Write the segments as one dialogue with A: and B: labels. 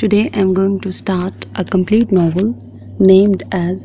A: Today I'm going to start a complete novel named as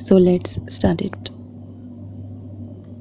A: So let's start it.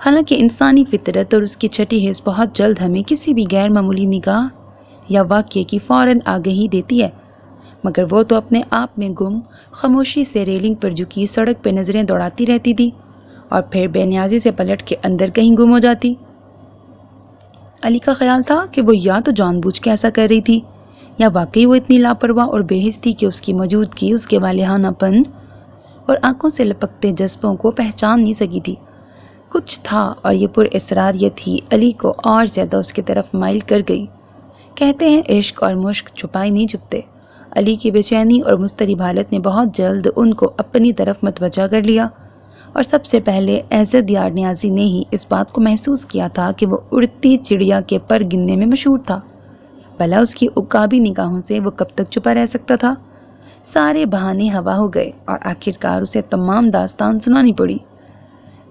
A: حالانکہ انسانی فطرت اور اس کی چھٹی حص بہت جلد ہمیں کسی بھی غیر معمولی نگاہ یا واقعے کی فوراً آگہی دیتی ہے، مگر وہ تو اپنے آپ میں گم خاموشی سے ریلنگ پر جھکی سڑک پہ نظریں دوڑاتی رہتی تھی اور پھر بے نیازی سے پلٹ کے اندر کہیں گم ہو جاتی۔ علی کا خیال تھا کہ وہ یا تو جان بوجھ کے ایسا کر رہی تھی یا واقعی وہ اتنی لاپرواہ اور بے حس تھی کہ اس کی موجودگی اس کے والہانہ پن اور آنکھوں سے لپکتے جذبوں کو پہچان نہیں سکی تھی۔ کچھ تھا اور یہ پر اسراریت ہی علی کو اور زیادہ اس کی طرف مائل کر گئی۔ کہتے ہیں عشق اور مشق چھپائے نہیں چھپتے۔ علی کی بے چینی اور مضطرب حالت نے بہت جلد ان کو اپنی طرف متوجہ کر لیا، اور سب سے پہلے عزت یار نیازی نے ہی اس بات کو محسوس کیا تھا کہ وہ اڑتی چڑیا کے پر گننے میں مشہور تھا۔ بھلا اس کی عقابی نگاہوں سے وہ کب تک چھپا رہ سکتا تھا؟ سارے بہانے ہوا ہو گئے اور آخرکار اسے تمام داستان سنانی پڑی۔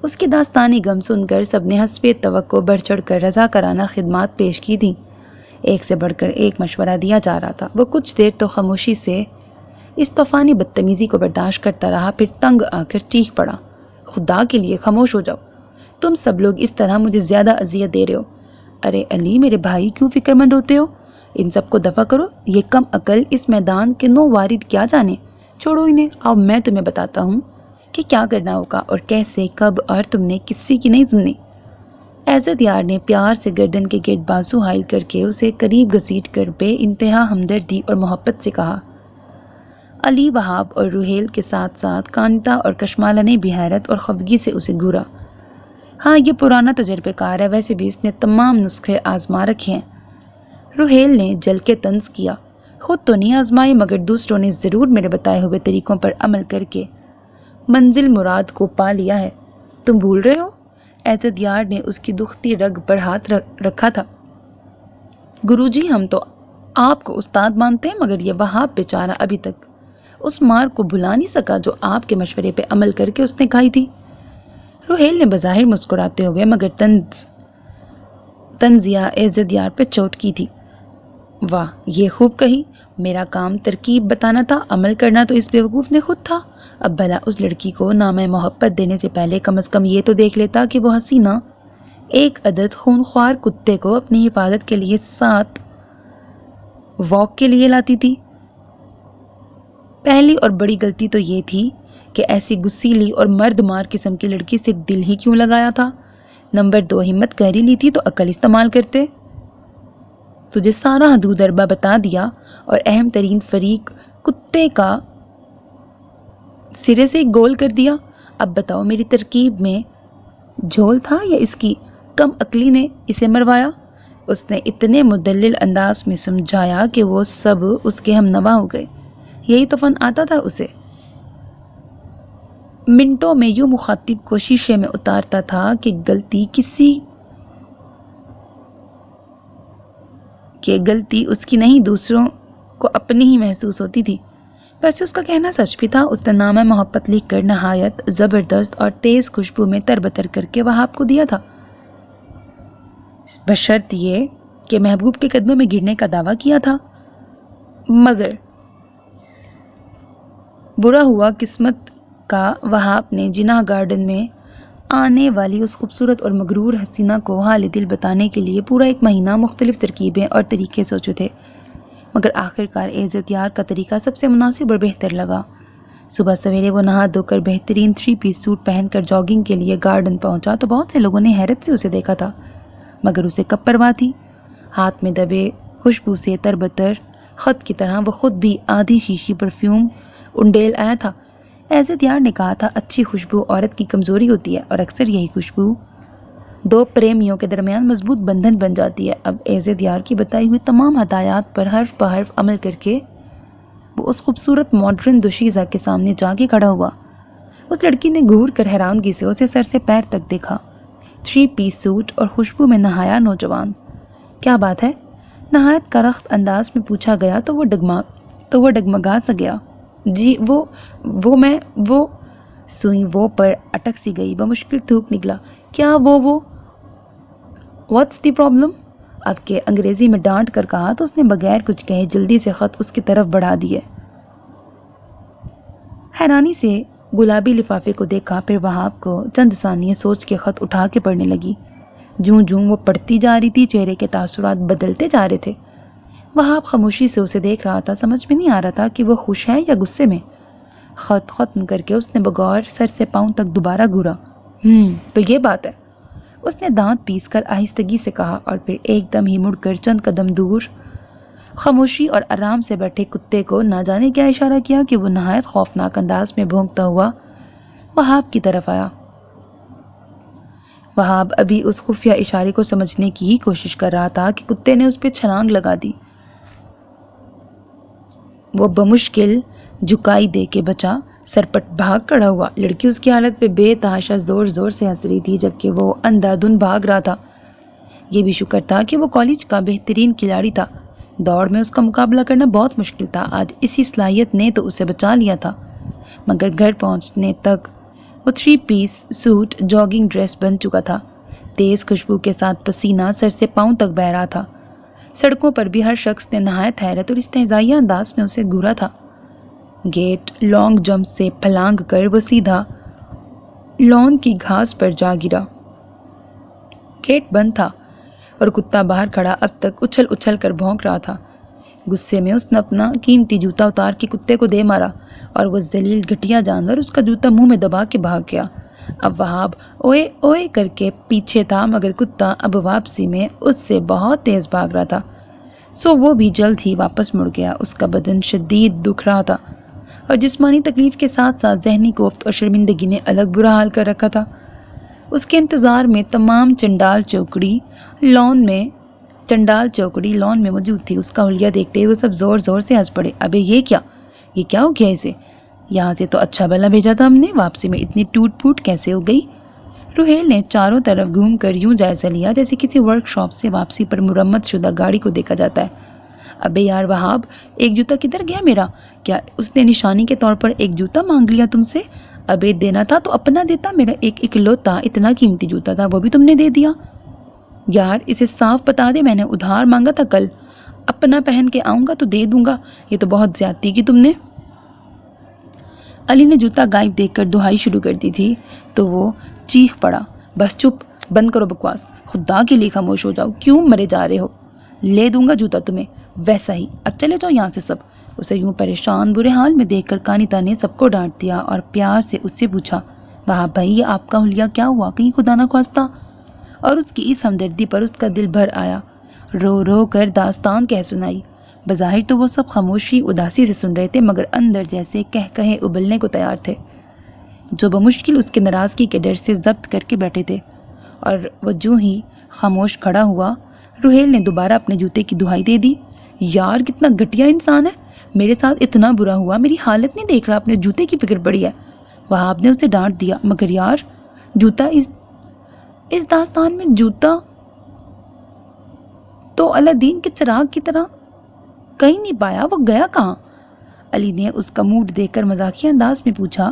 A: اس کی داستانی غم سن کر سب نے حسب توقع بڑھ چڑھ کر رضاکارانہ خدمات پیش کی تھیں۔ ایک سے بڑھ کر ایک مشورہ دیا جا رہا تھا۔ وہ کچھ دیر تو خاموشی سے اس طوفانی بدتمیزی کو برداشت کرتا رہا، پھر تنگ آ کر چیخ پڑا، خدا کے لیے خاموش ہو جاؤ، تم سب لوگ اس طرح مجھے زیادہ اذیت دے رہے ہو۔ ارے علی میرے بھائی، کیوں فکر مند ہوتے ہو؟ ان سب کو دفع کرو، یہ کم عقل اس میدان کے نو وارد کیا جانے، چھوڑو انہیں، آؤ میں تمہیں بتاتا ہوں کہ کیا کرنا ہوگا اور کیسے، کب، اور تم نے کسی کی نہیں سننی۔ عزت یار نے پیار سے گردن کے گرد بازو حائل کر کے اسے قریب گھسیٹ کر بے انتہا ہمدردی اور محبت سے کہا۔ علی وہاب اور روحیل کے ساتھ ساتھ کانتا اور کشمالہ نے بھی حیرت اور خفگی سے اسے گھورا۔ ہاں یہ پرانا تجربہ کار ہے، ویسے بھی اس نے تمام نسخے آزما رکھے ہیں۔ روحیل نے جل کے طنز کیا، خود تو نہیں آزمائے مگر دوسروں نے ضرور میرے بتائے ہوئے طریقوں پر عمل کر کے منزل مراد کو پا لیا ہے۔ تم بھول رہے ہو؟ عزت یار نے اس کی دکھتی رگ پر ہاتھ رکھا تھا۔ گروجی ہم تو آپ کو استاد مانتے ہیں، مگر یہ وہاب بیچارہ ابھی تک اس مار کو بھلا نہیں سکا جو آپ کے مشورے پہ عمل کر کے اس نے کھائی تھی۔ روحیل نے بظاہر مسکراتے ہوئے مگر تنزیہ عزت یار پہ چوٹ کی تھی۔ واہ، یہ خوب کہی، میرا کام ترکیب بتانا تھا، عمل کرنا تو اس بیوقوف نے خود تھا۔ اب بھلا اس لڑکی کو نامہ محبت دینے سے پہلے کم از کم یہ تو دیکھ لیتا کہ وہ حسینہ ایک عدد خونخوار کتے کو اپنی حفاظت کے لیے ساتھ واک کے لیے لاتی تھی۔ پہلی اور بڑی غلطی تو یہ تھی کہ ایسی گسیلی اور مرد مار قسم کی لڑکی سے دل ہی کیوں لگایا تھا۔ نمبر 2، ہمت کر ہی لی تھی تو عقل استعمال کرتے۔ تجھے سارا حدود اربہ بتا دیا اور اہم ترین فریق کتے کا سرے سے گول کر دیا۔ اب بتاؤ میری ترکیب میں جھول تھا یا اس کی کم عقلی نے اسے مروایا؟ اس نے اتنے مدلل انداز میں سمجھایا کہ وہ سب اس کے ہم نوا ہو گئے۔ یہی تو فن آتا تھا اسے، منٹوں میں یوں مخاطب کو شیشے میں اتارتا تھا کہ غلطی اس کی نہیں دوسروں کو اپنی ہی محسوس ہوتی تھی۔ ویسے اس کا کہنا سچ بھی تھا۔ اس نے نامہ محبت لکھ کر نہایت زبردست اور تیز خوشبو میں تربتر کر کے وہاب کو دیا تھا، بشرط یہ کہ محبوب کے قدموں میں گرنے کا دعویٰ کیا تھا۔ مگر برا ہوا قسمت کا، وہاب نے جناح گارڈن میں آنے والی اس خوبصورت اور مغرور حسینہ کو حال دل بتانے کے لیے پورا 1 مہینہ مختلف ترکیبیں اور طریقے سوچے تھے، مگر آخرکار عزت یار کا طریقہ سب سے مناسب اور بہتر لگا۔ صبح سویرے وہ نہا دھو کر بہترین 3 پیس سوٹ پہن کر جاگنگ کے لیے گارڈن پہنچا تو بہت سے لوگوں نے حیرت سے اسے دیکھا تھا، مگر اسے کب پرواہ تھی۔ ہاتھ میں دبے خوشبو سے تربتر خط کی طرح وہ خود بھی آدھی شیشی پرفیوم انڈیل آیا تھا۔ عزت یار نے کہا تھا، اچھی خوشبو عورت کی کمزوری ہوتی ہے اور اکثر یہی خوشبو 2 پریمیوں کے درمیان مضبوط بندھن بن جاتی ہے۔ اب عزت یار کی بتائی ہوئی تمام ہدایات پر حرف بہ حرف عمل کر کے وہ اس خوبصورت ماڈرن دوشیزہ کے سامنے جا کے کھڑا ہوا۔ اس لڑکی نے گھور کر حیرانگی سے اسے سر سے پیر تک دیکھا۔ 3 پیس سوٹ اور خوشبو میں نہایا نوجوان، کیا بات ہے؟ نہایت کرخت انداز میں پوچھا گیا تو وہ ڈگمگا سا گیا۔ جی وہ سوئی وہ پر اٹک سی گئی، بمشکل تھوک نکلا، کیا وہ واٹس دی پرابلم؟ اب کہ انگریزی میں ڈانٹ کر کہا تو اس نے بغیر کچھ کہے جلدی سے خط اس کی طرف بڑھا دیے۔ حیرانی سے گلابی لفافے کو دیکھا، پھر وہاب کو چند ثانیے سوچ کے خط اٹھا کے پڑھنے لگی۔ جوں جوں وہ پڑھتی جا رہی تھی چہرے کے تاثرات بدلتے جا رہے تھے۔ وہاب خاموشی سے اسے دیکھ رہا تھا، سمجھ میں نہیں آ رہا تھا کہ وہ خوش ہے یا غصے میں۔ خط ختم کر کے اس نے بغور سر سے پاؤں تک دوبارہ گھورا۔ تو یہ بات ہے، اس نے دانت پیس کر آہستگی سے کہا، اور پھر ایک دم ہی مڑ کر چند قدم دور خاموشی اور آرام سے بیٹھے کتے کو نہ جانے کیا اشارہ کیا کہ وہ نہایت خوفناک انداز میں بھونکتا ہوا وہاب کی طرف آیا۔ وہاب ابھی اس خفیہ اشارے کو سمجھنے کی ہی کوشش کر رہا تھا کہ کتے نے اس پہ چھلانگ لگا دی۔ وہ بمشکل جھکائی دے کے بچا، سرپٹ بھاگ کھڑا ہوا۔ لڑکی اس کی حالت پہ بے تحاشا زور زور سے ہنس رہی تھی، جبکہ وہ اندھا دھند بھاگ رہا تھا۔ یہ بھی شکر تھا کہ وہ کالج کا بہترین کھلاڑی تھا، دوڑ میں اس کا مقابلہ کرنا بہت مشکل تھا۔ آج اسی صلاحیت نے تو اسے بچا لیا تھا، مگر گھر پہنچنے تک وہ 3 پیس سوٹ جاگنگ ڈریس بن چکا تھا۔ تیز خوشبو کے ساتھ پسینہ سر سے پاؤں تک بہہ رہا تھا۔ سڑکوں پر بھی ہر شخص نے نہایت حیرت اور استہزائیہ انداز میں اسے گھورا تھا۔ گیٹ لانگ جمپ سے پھلانگ کر وہ سیدھا لان کی گھاس پر جا گرا۔ گیٹ بند تھا اور کتا باہر کھڑا اب تک اچھل اچھل کر بھونک رہا تھا۔ غصے میں اس نے اپنا قیمتی جوتا اتار کے کتے کو دے مارا، اور وہ ذلیل گھٹیا جانور اس کا جوتا منہ میں دبا کے بھاگ گیا۔ اب وہاب اوئے اوئے کر کے پیچھے تھا، مگر کتا اب واپسی میں اس سے بہت تیز بھاگ رہا تھا، سو وہ بھی جلد ہی واپس مڑ گیا۔ اس کا بدن شدید دکھ رہا تھا، اور جسمانی تکلیف کے ساتھ ساتھ ذہنی کوفت اور شرمندگی نے الگ برا حال کر رکھا تھا۔ اس کے انتظار میں تمام چنڈال چوکڑی لان میں موجود تھی۔ اس کا حلیہ دیکھتے وہ سب زور زور سے ہنس پڑے۔ ابے یہ کیا ہو گیا اسے؟ یہاں سے تو اچھا بھلا بھیجا تھا ہم نے، واپسی میں اتنی ٹوٹ پھوٹ کیسے ہو گئی؟ روہیل نے چاروں طرف گھوم کر یوں جائزہ لیا جیسے کسی ورک شاپ سے واپسی پر مرمت شدہ گاڑی کو دیکھا جاتا ہے۔ ابے یار وہاب، ایک جوتا کدھر گیا میرا؟ کیا اس نے نشانی کے طور پر ایک جوتا مانگ لیا تم سے؟ ابے دینا تھا تو اپنا دیتا، میرا ایک اکلوتا اتنا قیمتی جوتا تھا، وہ بھی تم نے دے دیا۔ یار اسے صاف بتا دے، میں نے ادھار مانگا تھا کل، اپنا پہن کے آؤں گا تو دے دوں گا، یہ تو بہت زیادتی کی تم نے۔ علی نے جوتا غائب دیکھ کر دہائی شروع کر دی تھی تو وہ چیخ پڑا، بس چپ، بند کرو بکواس، خدا کے لیے خاموش ہو جاؤ، کیوں مرے جا رہے ہو؟ لے دوں گا جوتا تمہیں، ویسا ہی، اب چلے جاؤ یہاں سے سب۔ اسے یوں پریشان برے حال میں دیکھ کر کانیتا نے سب کو ڈانٹ دیا اور پیار سے اس سے پوچھا، وہاب بھائی یہ آپ کا حلیہ کیا ہوا؟ کہیں خدا نہ خواستہ؟ اور اس کی اس ہمدردی پر اس کا دل بھر آیا، رو رو کر داستان کہہ سنائی۔ بظاہر تو وہ سب خاموشی اداسی سے سن رہے تھے، مگر اندر جیسے کہے ابلنے کو تیار تھے، جو بمشکل اس کے ناراضگی کے ڈر سے ضبط کر کے بیٹھے تھے۔ اور وہ جوں ہی خاموش کھڑا ہوا، روہیل نے دوبارہ اپنے جوتے کی دہائی دے دی۔ یار کتنا گھٹیا انسان ہے، میرے ساتھ اتنا برا ہوا، میری حالت نہیں دیکھ رہا، اپنے جوتے کی فکر پڑی ہے۔ وہاب نے اسے ڈانٹ دیا، مگر یار جوتا اس داستان میں جوتا تو الادین کے چراغ کی طرح کہیں نہیں پایا، وہ گیا کہاں؟ علی نے اس کا موڈ دیکھ کر مزاحیہ انداز میں پوچھا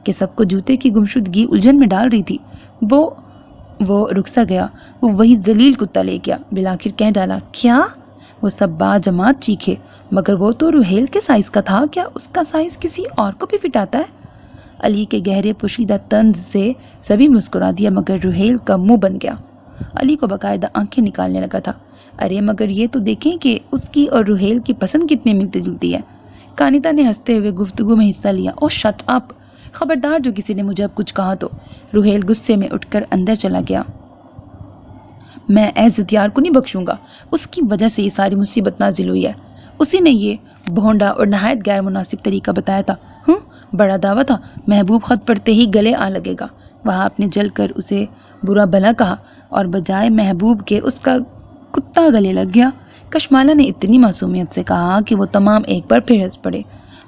A: کہ سب کو جوتے کی گمشدگی الجھن میں ڈال رہی تھی۔ وہ رک سا گیا، وہ وہی ذلیل کتا لے گیا، بالآخر کہہ ڈالا، کیا؟ وہ سب با جماعت چیخے، مگر وہ تو روہیل کے سائز کا تھا، کیا اس کا سائز کسی اور کو بھی فٹ آتا ہے؟ علی کے گہرے پوشیدہ طنز سے سبھی مسکرا دیا، مگر روہیل کا منہ بن گیا۔ علی کو باقاعدہ آنکھیں نکالنے لگا تھا۔ ارے مگر یہ تو دیکھیں کہ اس کی اور روہیل کی پسند کتنی ملتی جلتی ہے۔ کانیتا نے ہنستے ہوئے گفتگو میں حصہ لیا۔ او شٹ اپ، خبردار جو کسی نے مجھے اب کچھ کہا تو۔ روہیل غصے میں اٹھ کر اندر چلا گیا۔ میں عزت یار کو نہیں بخشوں گا، اس کی وجہ سے یہ ساری مصیبت نازل ہوئی ہے، اسی نے یہ بھونڈا اور نہایت غیر مناسب طریقہ بتایا تھا۔ بڑا دعویٰ تھا، محبوب خط پڑھتے ہی گلے آ لگے گا۔ وہاں آپ نے جل کر اسے برا بھلا کہا، اور بجائے محبوب کے اس کا کتا گلے لگ گیا۔ کشمالہ نے اتنی معصومیت سے کہا کہ وہ تمام ایک بار پھر ہنس پڑے،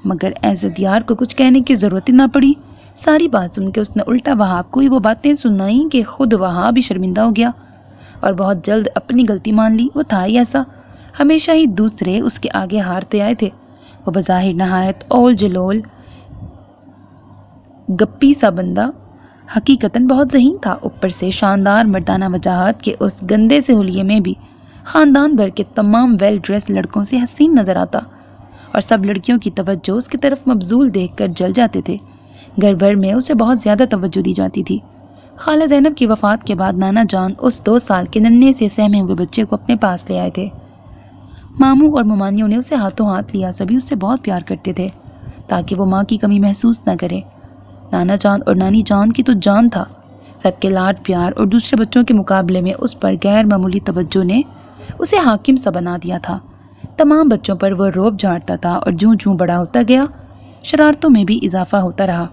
A: مگر عزت یار کو کچھ کہنے کی ضرورت ہی نہ پڑی۔ ساری بات سن کے اس نے الٹا وہاب کو ہی وہ باتیں سنائیں کہ خود وہاب بھی شرمندہ ہو گیا اور بہت جلد اپنی غلطی مان لی۔ وہ تھا ہی ایسا، ہمیشہ ہی دوسرے اس کے آگے ہارتے آئے تھے۔ وہ بظاہر نہایت اول جلول گپی سا بندہ حقیقتاً بہت ذہین تھا، اوپر سے شاندار مردانہ وجاہت کے اس گندے سے حلیے میں بھی خاندان بھر کے تمام ویل ڈریس لڑکوں سے حسین نظر آتا، اور سب لڑکیوں کی توجہ اس کی طرف مبذول دیکھ کر جل جاتے تھے۔ گھر بھر میں اسے بہت زیادہ توجہ دی جاتی تھی۔ خالہ زینب کی وفات کے بعد نانا جان اس 2 سال کے ننھے سے سہمے ہوئے بچے کو اپنے پاس لے آئے تھے۔ ماموں اور ممانیوں نے اسے ہاتھوں ہاتھ لیا، سبھی اس سے بہت پیار کرتے تھے تاکہ وہ ماں کی کمی محسوس نہ کرے۔ نانا جان اور نانی جان کی تو جان تھا۔ سب کے لاڈ پیار اور دوسرے بچوں کے مقابلے میں اس پر غیر معمولی توجہ نے اسے حاکم سا بنا دیا تھا۔ تمام بچوں پر وہ روب جھاڑتا تھا اور جوں جوں بڑا ہوتا گیا شرارتوں میں بھی اضافہ ہوتا رہا۔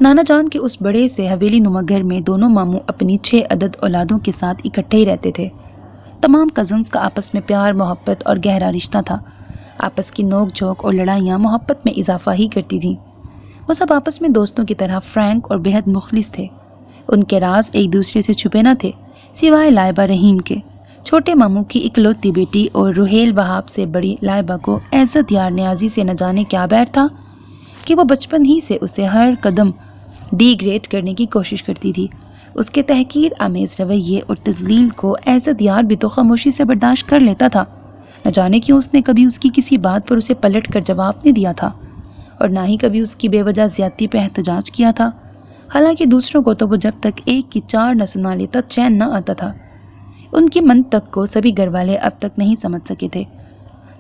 A: نانا جان کے اس بڑے سے حویلی نما گھر میں دونوں ماموں اپنی 6 عدد اولادوں کے ساتھ اکٹھے ہی رہتے تھے۔ تمام کزنز کا آپس میں پیار محبت اور گہرا رشتہ تھا۔ آپس کی نوک جھوک اور لڑائیاں محبت میں اضافہ ہی کرتی تھیں۔ وہ سب آپس میں دوستوں کی طرح فرینک اور بہت مخلص تھے۔ ان کے راز ایک دوسرے سے چھپے نہ تھے سوائے لائبہ رحیم کے۔ چھوٹے ماموں کی اکلوتی بیٹی اور روحیل وہاب سے بڑی لائبہ کو عزت یار نیازی سے نہ جانے کیا بیر تھا کہ وہ بچپن ہی سے اسے ہر قدم ڈی گریڈ کرنے کی کوشش کرتی تھی۔ اس کے تحقیر آمیز رویے اور تذلیل کو عزت یار بھی تو خاموشی سے برداشت کر لیتا تھا۔ نہ جانے کیوں اس نے کبھی اس کی کسی بات پر اسے پلٹ کر جواب نہیں دیا تھا اور نہ ہی کبھی اس کی بے وجہ زیادتی پہ احتجاج کیا تھا۔ حالانکہ دوسروں کو تو وہ جب تک ایک کی 4 نہ سنا لیتا چین نہ آتا تھا۔ ان کی منطق کو سبھی گھر والے اب تک نہیں سمجھ سکے تھے۔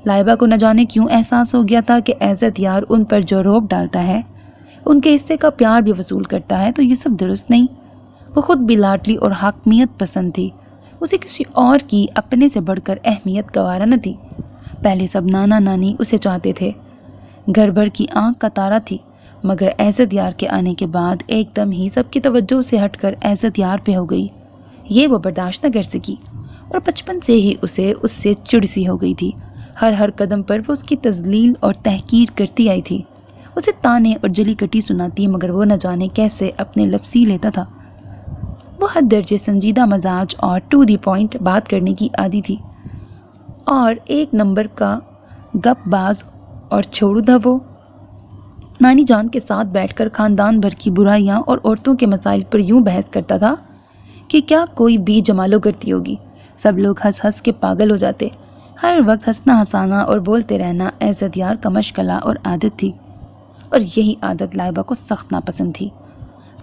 A: لائبہ کو نہ جانے کیوں احساس ہو گیا تھا کہ عزت یار ان پر جو روب ڈالتا ہے، ان کے حصے کا پیار بھی وصول کرتا ہے، تو یہ سب درست نہیں۔ وہ خود بھی لاڈلی اور حاکمیت پسند تھی۔ اسے کسی اور کی اپنے سے بڑھ کر اہمیت گوارا نہ تھی۔ پہلے سب نانا نانی اسے چاہتے تھے، گھر بھر کی آنکھ کا تارا تھی، مگر عزت یار کے آنے کے بعد ایک دم ہی سب کی توجہ سے ہٹ کر عزت یار پہ ہو گئی۔ یہ وہ برداشت نہ کر سکی اور بچپن سے ہی اسے اس سے چڑ سی ہو گئی تھی۔ ہر قدم پر وہ اس کی تذلیل اور تحقیر کرتی آئی تھی، اسے تانے اور جلی کٹی سناتی، مگر وہ نہ جانے کیسے اپنے لفظی لیتا تھا۔ وہ حد درجے سنجیدہ مزاج اور ٹو دی پوائنٹ بات کرنے کی عادی تھی اور ایک نمبر کا گپ باز اور چھوڑو دھو۔ وہ نانی جان کے ساتھ بیٹھ کر خاندان بھر کی برائیاں اور عورتوں کے مسائل پر یوں بحث کرتا تھا کہ کیا کوئی بھی جمالو کرتی ہوگی۔ سب لوگ ہنس ہنس کے پاگل ہو جاتے۔ ہر وقت ہنسنا ہنسانا اور بولتے رہنا عزت یار کا مشغلہ اور عادت تھی، اور یہی عادت لائبہ کو سخت ناپسند تھی۔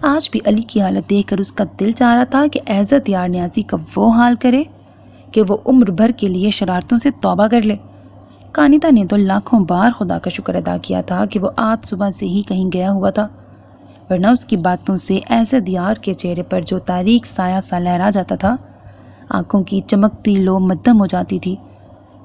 A: آج بھی علی کی حالت دیکھ کر اس کا دل چاہ رہا تھا کہ عزت یار نیازی کا وہ حال کرے کہ وہ عمر بھر کے لیے شرارتوں سے توبہ کر لے۔ کانیتا نے تو لاکھوں بار خدا کا شکر ادا کیا تھا کہ وہ آج صبح سے ہی کہیں گیا ہوا تھا، ورنہ اس کی باتوں سے عزت یار کے چہرے پر جو تاریک سایہ سا لہرا جاتا تھا، آنکھوں کی چمکتی لو مدھم ہو جاتی تھی۔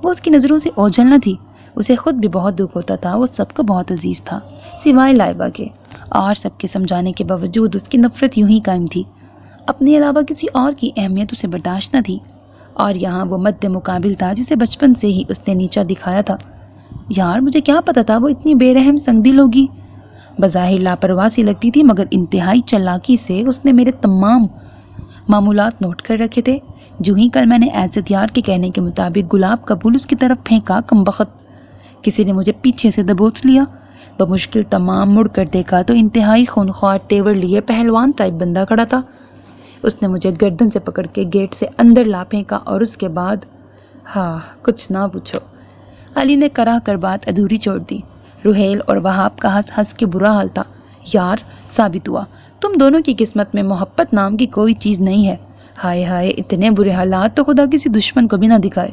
A: وہ اس کی نظروں سے اوجھل نہ تھی۔ اسے خود بھی بہت دکھ ہوتا تھا۔ وہ سب کو بہت عزیز تھا سوائے لائبہ کے، اور سب کے سمجھانے کے باوجود اس کی نفرت یوں ہی قائم تھی۔ اپنے علاوہ کسی اور کی اہمیت اسے برداشت نہ تھی، اور یہاں وہ مد مقابل تھا جسے بچپن سے ہی اس نے نیچا دکھایا تھا۔ یار مجھے کیا پتا تھا وہ اتنی بے رحم سنگ دل ہوگی۔ بظاہر لاپرواہ سی لگتی تھی، مگر انتہائی چالاکی سے اس نے میرے تمام معمولات نوٹ کر رکھے تھے۔ جو ہی کل میں نے عزت یار کے کہنے کے مطابق گلاب کا پھول اس کی طرف پھینکا، کمبخت کسی نے مجھے پیچھے سے دبوچ لیا۔ بمشکل تمام مڑ کر دیکھا تو انتہائی خونخوار تیور لیے پہلوان ٹائپ بندہ کھڑا تھا۔ اس نے مجھے گردن سے پکڑ کے گیٹ سے اندر لا پھینکا، اور اس کے بعد کچھ نہ پوچھو۔ علی نے کراہ کر بات ادھوری چھوڑ دی۔ روحیل اور وہاب کا ہنس ہنس کے برا حال تھا۔ یار ثابت ہوا تم دونوں کی قسمت میں محبت نام کی کوئی چیز نہیں ہے۔ ہائے ہائے، اتنے برے حالات تو خدا کسی دشمن کو بھی نہ دکھائے۔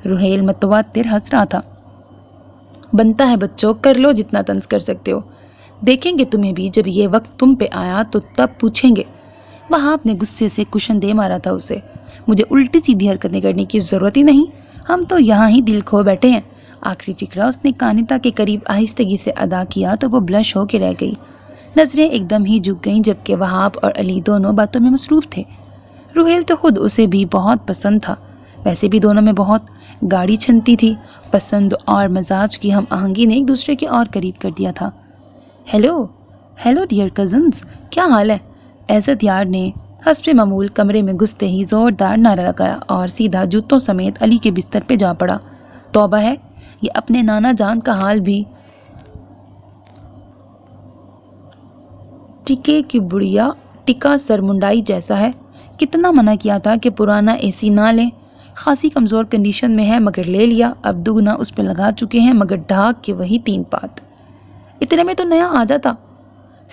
A: روحیل متواتر ہنس رہا تھا۔ بنتا ہے بچوں، کر لو جتنا طنز کر سکتے ہو، دیکھیں گے تمہیں بھی جب یہ وقت تم پہ آیا تو تب پوچھیں گے۔ وہاب نے غصے سے کشن دے مارا تھا اسے۔ مجھے الٹی سیدھی حرکتیں کرنے کی ضرورت ہی نہیں، ہم تو یہاں ہی دل کھو بیٹھے ہیں۔ آخری فقرہ اس نے کانیتا کے قریب آہستگی سے ادا کیا تو وہ بلش ہو کے رہ گئی۔ نظریں ایک دم ہی جھک گئیں، جبکہ وہاب اور علی دونوں باتوں میں مصروف تھے۔ روحیل تو خود اسے بھی بہت پسند تھا، ویسے بھی دونوں میں بہت گاڑی چھنتی تھی۔ پسند اور مزاج کی ہم آہنگی نے ایک دوسرے کے اور قریب کر دیا تھا۔ ہیلو ڈیئر کزنز، کیا حال ہے؟ عزت یار نے حسب معمول کمرے میں گھستے ہی زوردار نعرہ لگایا اور سیدھا جوتوں سمیت علی کے بستر پہ جا پڑا۔ توبہ ہے، یہ اپنے نانا جان کا حال بھی ٹکے کی بڑھیا ٹکا سر منڈائی جیسا ہے۔ کتنا منع کیا تھا کہ پرانا اے سی نہ لیں، خاصی کمزور کنڈیشن میں ہے مگر لے لیا۔ اب دگنا اس پہ لگا چکے ہیں مگر ڈھاک کے وہی 3 پات۔ اتنے میں تو نیا آ جاتا،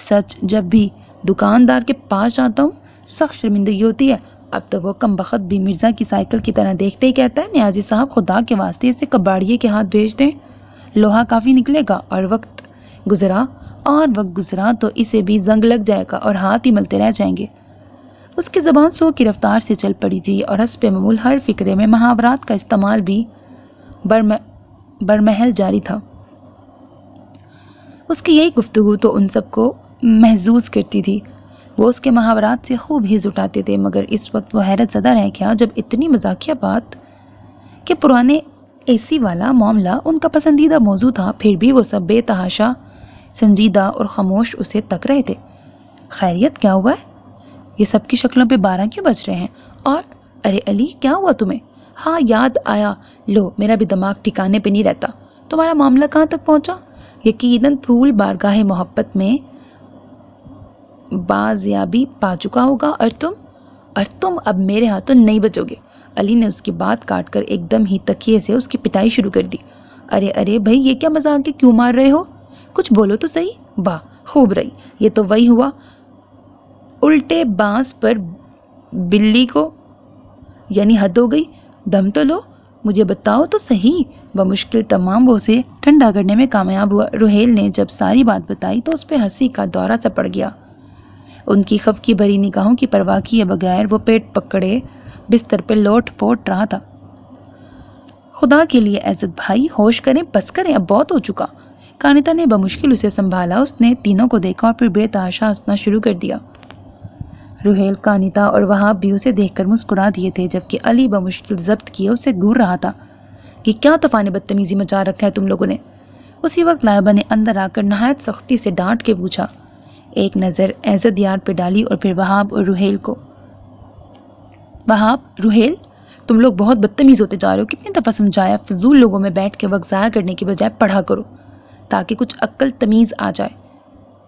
A: سچ جب بھی دکاندار کے پاس جاتا ہوں سخت شرمندگی ہوتی ہے۔ اب تو وہ کم بخت بھی مرزا کی سائیکل کی طرح دیکھتے ہی کہتا ہے نیازی صاحب خدا کے واسطے اسے کباڑیے کے ہاتھ بھیج دیں، لوہا کافی نکلے گا، اور وقت گزرا تو اسے بھی زنگ لگ جائے گا اور ہاتھ ہی ملتے رہ جائیں گے۔ اس کی زبان سو کی رفتار سے چل پڑی تھی اور حسب معمول ہر فقرے میں محاورات کا استعمال بھی برمحل جاری تھا۔ اس کی یہی گفتگو تو ان سب کو محظوظ کرتی تھی۔ وہ اس کے محاورات سے خوب ہز اٹھاتے تھے، مگر اس وقت وہ حیرت زدہ رہ گیا جب اتنی مزاحیہ بات کہ پرانے اے سی والا معاملہ ان کا پسندیدہ موضوع تھا، پھر بھی وہ سب بے تحاشا سنجیدہ اور خاموش اسے تک رہے تھے۔ خیریت کیا ہوا ہے؟ یہ سب کی شکلوں پہ 12 کیوں بج رہے ہیں؟ اور ارے علی کیا ہوا تمہیں؟ ہاں یاد آیا، لو میرا بھی دماغ ٹھکانے پہ نہیں رہتا۔ تمہارا معاملہ کہاں تک پہنچا؟ یقیناً پھول بارگاہ محبت میں بازیابی پا چکا ہوگا، اور تم اب میرے ہاتھوں نہیں بچو گے۔ علی نے اس کی بات کاٹ کر ایک دم ہی تکیے سے اس کی پٹائی شروع کر دی۔ ارے بھائی یہ کیا مذاق ہے، کیوں مار رہے ہو؟ کچھ بولو تو صحیح۔ واہ خوب رہی، یہ تو وہی ہوا الٹے بانس پر بلی کو، یعنی حد ہو گئی۔ دم تو لو، مجھے بتاؤ تو صحیح۔ بمشکل تمام وہ اسے ٹھنڈا کرنے میں کامیاب ہوا۔ روہیل نے جب ساری بات بتائی تو اس پہ ہنسی کا دورہ سا پڑ گیا۔ ان کی خفگی بھری نگاہوں کی پرواہ کیے بغیر وہ پیٹ پکڑے بستر پہ لوٹ پوٹ رہا تھا۔ خدا کے لیے عزت بھائی ہوش کریں، بس کریں، اب بہت ہو چکا۔ کانتا نے بمشکل اسے سنبھالا۔ اس نے تینوں کو دیکھا اور پھر بے تحاشا ہنسنا شروع کر دیا۔ روہیل، کانتا اور وہاب بھی اسے دیکھ کر مسکرا دیے تھے، جبکہ علی بمشکل ضبط کیے اسے گھور رہا تھا۔ یہ کیا طوفان بدتمیزی مچا رکھا ہے تم لوگوں نے؟ اسی وقت لائبہ نے اندر آ کر نہایت سختی سے ڈانٹ کے پوچھا۔ ایک نظر عزت یار پہ ڈالی اور پھر وہاب اور روہیل کو۔ وہاب، روہیل، تم لوگ بہت بدتمیز ہوتے جا رہے ہو۔ کتنی دفعہ سمجھایا فضول لوگوں میں بیٹھ کے وقت ضائع کرنے کی بجائے پڑھا کرو تاکہ کچھ عقل تمیز آ جائے۔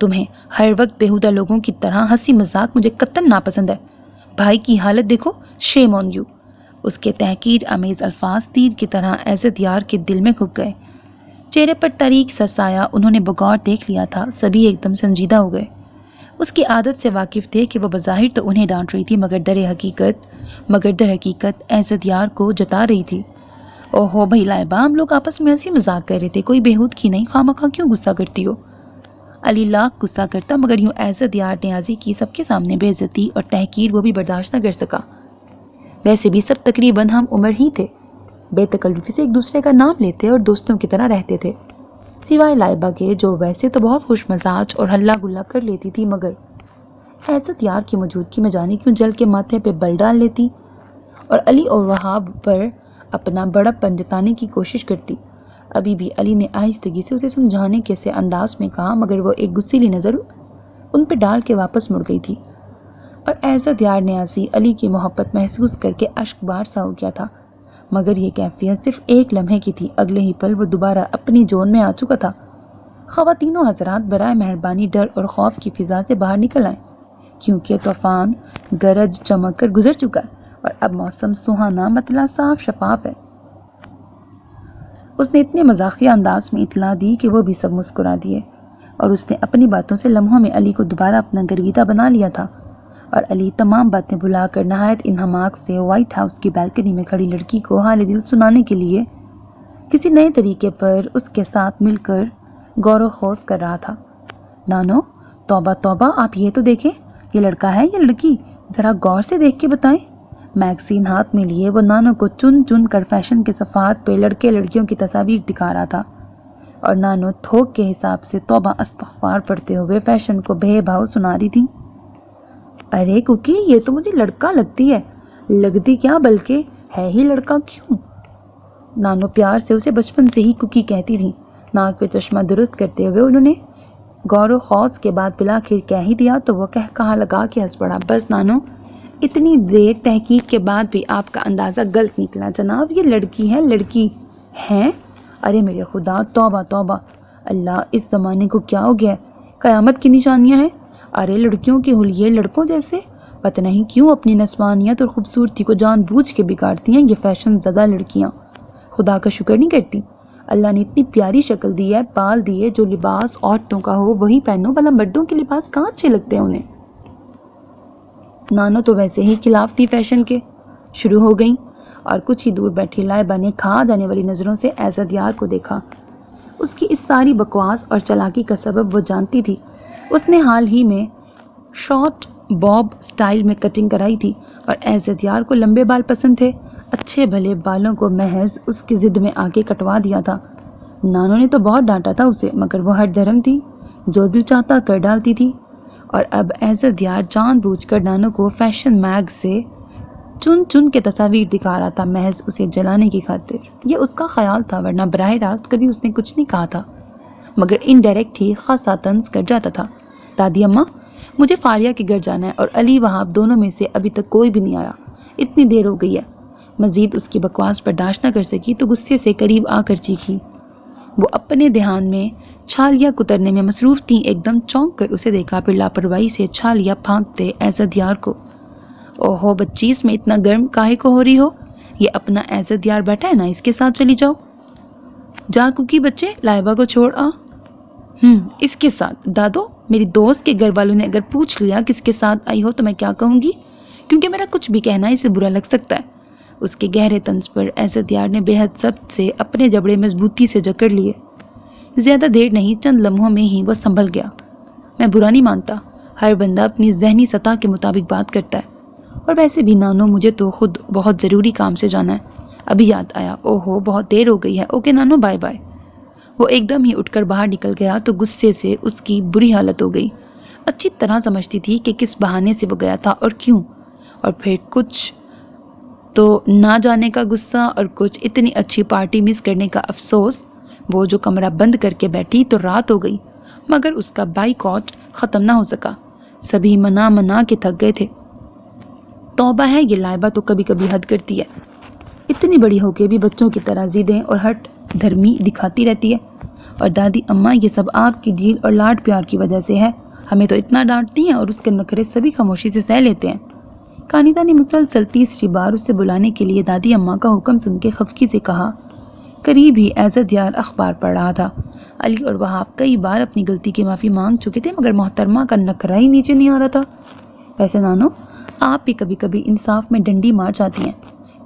A: تمہیں ہر وقت بیہودہ لوگوں کی طرح ہنسی مذاق مجھے قطعاً ناپسند ہے۔ بھائی کی حالت دیکھو، شیم آن یو۔ اس کے تحقیر آمیز الفاظ تیر کی طرح عزت یار کے دل میں گھس گئے۔ چہرے پر تاریک سا سایہ انہوں نے بغور دیکھ لیا تھا۔ سبھی ایک دم سنجیدہ ہو گئے۔ اس کی عادت سے واقف تھے کہ وہ بظاہر تو انہیں ڈانٹ رہی تھی، مگر در حقیقت عزت یار کو جتا رہی تھی۔ اوہو بھائی لائبہ، ہم لوگ آپس میں ہنسی مذاق کر رہے تھے، کوئی بےہود کی نہیں، خواہ کیوں غصہ کرتی ہو؟ علی لاکھ غصہ کرتا، مگر یوں عزت یار نیازی کی سب کے سامنے بے عزتی اور تحقیر وہ بھی برداشت نہ کر سکا۔ ویسے بھی سب تقریباً ہم عمر ہی تھے، بے تکلفی سے ایک دوسرے کا نام لیتے اور دوستوں کی طرح رہتے تھے، سوائے لائبہ کے جو ویسے تو بہت خوش مزاج اور ہلا گلا کر لیتی تھی، مگر عزت یار کی موجودگی میں جانے کیوں جل کے ماتھے پہ بل ڈال لیتی اور علی اور وہاب پر اپنا بڑا پن جتانے کی کوشش کرتی۔ ابھی بھی علی نے آہستگی سے اسے سمجھانے کے سے انداز میں کہا، مگر وہ ایک غصیلی نظر ان پہ ڈال کے واپس مڑ گئی تھی، اور عزت یار نیازی علی کی محبت محسوس کر کے اشک بار سا ہو گیا تھا، مگر یہ کیفیت صرف ایک لمحے کی تھی۔ اگلے ہی پل وہ دوبارہ اپنی جون میں آ چکا تھا۔ خواتین و حضرات، برائے مہربانی ڈر اور خوف کی فضا سے باہر نکل آئیں، کیونکہ طوفان گرج چمک کر گزر چکا ہے اور اب موسم سہانا، مطلع صاف شفاف ہے۔ اس نے اتنے مزاحیہ انداز میں اطلاع دی کہ وہ بھی سب مسکرا دیے، اور اس نے اپنی باتوں سے لمحوں میں علی کو دوبارہ اپنا گرویدہ بنا لیا تھا، اور علی تمام باتیں بھلا کر نہایت انہماک سے وائٹ ہاؤس کی بالکنی میں کھڑی لڑکی کو حال دل سنانے کے لیے کسی نئے طریقے پر اس کے ساتھ مل کر غور و خوض کر رہا تھا۔ نانو، توبہ توبہ، آپ یہ تو دیکھیں، یہ لڑکا ہے یا لڑکی؟ ذرا غور سے دیکھ کے بتائیں۔ میگزین ہاتھ میں لیے وہ نانو کو چن چن کر فیشن کے صفحات پہ لڑکے لڑکیوں کی تصاویر دکھا رہا تھا، اور نانو تھوک کے حساب سے توبہ استغفار پڑھتے ہوئے فیشن کو بے بھاؤ سنا رہی تھی۔ ارے کوکی، یہ تو مجھے لڑکا لگتی ہے، لگتی کیا بلکہ ہے ہی لڑکا کیوں؟ نانو پیار سے اسے بچپن سے ہی کوکی کہتی تھی۔ ناک پہ چشمہ درست کرتے ہوئے انہوں نے غور و خوض کے بعد بلاخر کہہ ہی دیا تو وہ کہا لگا کے ہنس پڑا۔ بس نانو، اتنی دیر تحقیق کے بعد بھی آپ کا اندازہ غلط نکلا جناب، یہ لڑکی ہے، لڑکی ہے۔ ارے میرے خدا، توبہ توبہ، اللہ، اس زمانے کو کیا ہو گیا ہے؟ قیامت کی نشانیاں ہیں۔ ارے لڑکیوں کے حلیے لڑکوں جیسے، پتہ نہیں کیوں اپنی نسوانیت اور خوبصورتی کو جان بوجھ کے بگاڑتی ہیں یہ فیشن زدہ لڑکیاں، خدا کا شکر نہیں کرتی۔ اللہ نے اتنی پیاری شکل دی ہے، بال دیے، جو لباس عورتوں کا ہو وہی پہنو، بھلا مردوں کے لباس کہاں اچھے لگتے ہیں انہیں؟ نانو تو ویسے ہی خلاف تھی فیشن کے، شروع ہو گئیں، اور کچھ ہی دور بیٹھی لائبہ نے کھا جانے والی نظروں سے عزت یار کو دیکھا۔ اس کی اس ساری بکواس اور چالاکی کا سبب وہ جانتی تھی۔ اس نے حال ہی میں شارٹ باب سٹائل میں کٹنگ کرائی تھی اور عزت یار کو لمبے بال پسند تھے۔ اچھے بھلے بالوں کو محض اس کی ضد میں آ کے کٹوا دیا تھا۔ نانو نے تو بہت ڈانٹا تھا اسے، مگر وہ ہر دھرم تھی، جو دل چاہتا کر ڈالتی تھی۔ اور اب عزت یار جان بوجھ کر نانو کو فیشن میگ سے چن چن کے تصاویر دکھا رہا تھا، محض اسے جلانے کی خاطر۔ یہ اس کا خیال تھا، ورنہ براہ راست کبھی اس نے کچھ نہیں کہا تھا، مگر انڈائریکٹ ہی خاصا طنز کر جاتا تھا۔ دادی اماں، مجھے فاریہ کے گھر جانا ہے اور علی وہاب دونوں میں سے ابھی تک کوئی بھی نہیں آیا، اتنی دیر ہو گئی ہے۔ مزید اس کی بکواس برداشت نہ کر سکی تو غصے سے قریب آ کر چیخی۔ وہ اپنے دھیان میں چھالیاں کترنے میں مصروف تھیں، ایک دم چونک کر اسے دیکھا، پھر لاپرواہی سے چھالیاں پھانکتے عزت یار کو۔ اوہو بچی، اس میں اتنا گرم کاہے کو ہو رہی ہو؟ یہ اپنا عزت یار بیٹھا ہے نا، اس کے ساتھ چلی جاؤ۔ جا کوکی بچے، لائبہ کو چھوڑ آ۔ اس کے ساتھ؟ دادو، میری دوست کے گھر والوں نے اگر پوچھ لیا کس کے ساتھ آئی ہو تو میں کیا کہوں گی؟ کیونکہ میرا کچھ بھی کہنا اسے برا لگ سکتا ہے۔ اس کے گہرے طنز پر عزت یار نے بے حد ضبط سے اپنے جبڑے مضبوطی سے جکڑ لیے۔ زیادہ دیر نہیں، چند لمحوں میں ہی وہ سنبھل گیا۔ میں برا نہیں مانتا، ہر بندہ اپنی ذہنی سطح کے مطابق بات کرتا ہے، اور ویسے بھی نانو مجھے تو خود بہت ضروری کام سے جانا ہے، ابھی یاد آیا۔ اوہو بہت دیر ہو گئی ہے، اوکے نانو، بائے بائے۔ وہ ایک دم ہی اٹھ کر باہر نکل گیا تو غصے سے اس کی بری حالت ہو گئی۔ اچھی طرح سمجھتی تھی کہ کس بہانے سے وہ گیا تھا اور کیوں، اور پھر کچھ تو نہ جانے کا غصہ اور کچھ اتنی اچھی پارٹی مس کرنے کا افسوس۔ وہ جو کمرہ بند کر کے بیٹھی تو رات ہو گئی، مگر اس کا بائیکاٹ ختم نہ ہو سکا۔ سبھی منا کے تھک گئے تھے۔ توبہ ہے، یہ لائبہ تو کبھی کبھی حد کرتی ہے، اتنی بڑی ہو کے بھی بچوں کی طرح ضدیں اور ہٹ دھرمی دکھاتی رہتی ہے۔ اور دادی اماں، یہ سب آپ کی ڈھیل اور لاڈ پیار کی وجہ سے ہے، ہمیں تو اتنا ڈانٹتی ہیں اور اس کے نخرے سبھی خاموشی سے سہ لیتے ہیں۔ کانیتا نے مسلسل تیسری بار اسے بلانے کے لیے دادی اماں کا حکم سن کے خفگی سے کہا۔ قریب ہی عزت یار اخبار پڑھ رہا تھا۔ علی اور وہاب کئی بار اپنی غلطی کی معافی مانگ چکے تھے، مگر محترمہ کا نخرہ ہی نیچے نہیں آ رہا تھا۔ ویسے نانو، آپ بھی کبھی کبھی انصاف میں ڈنڈی مار جاتی ہیں،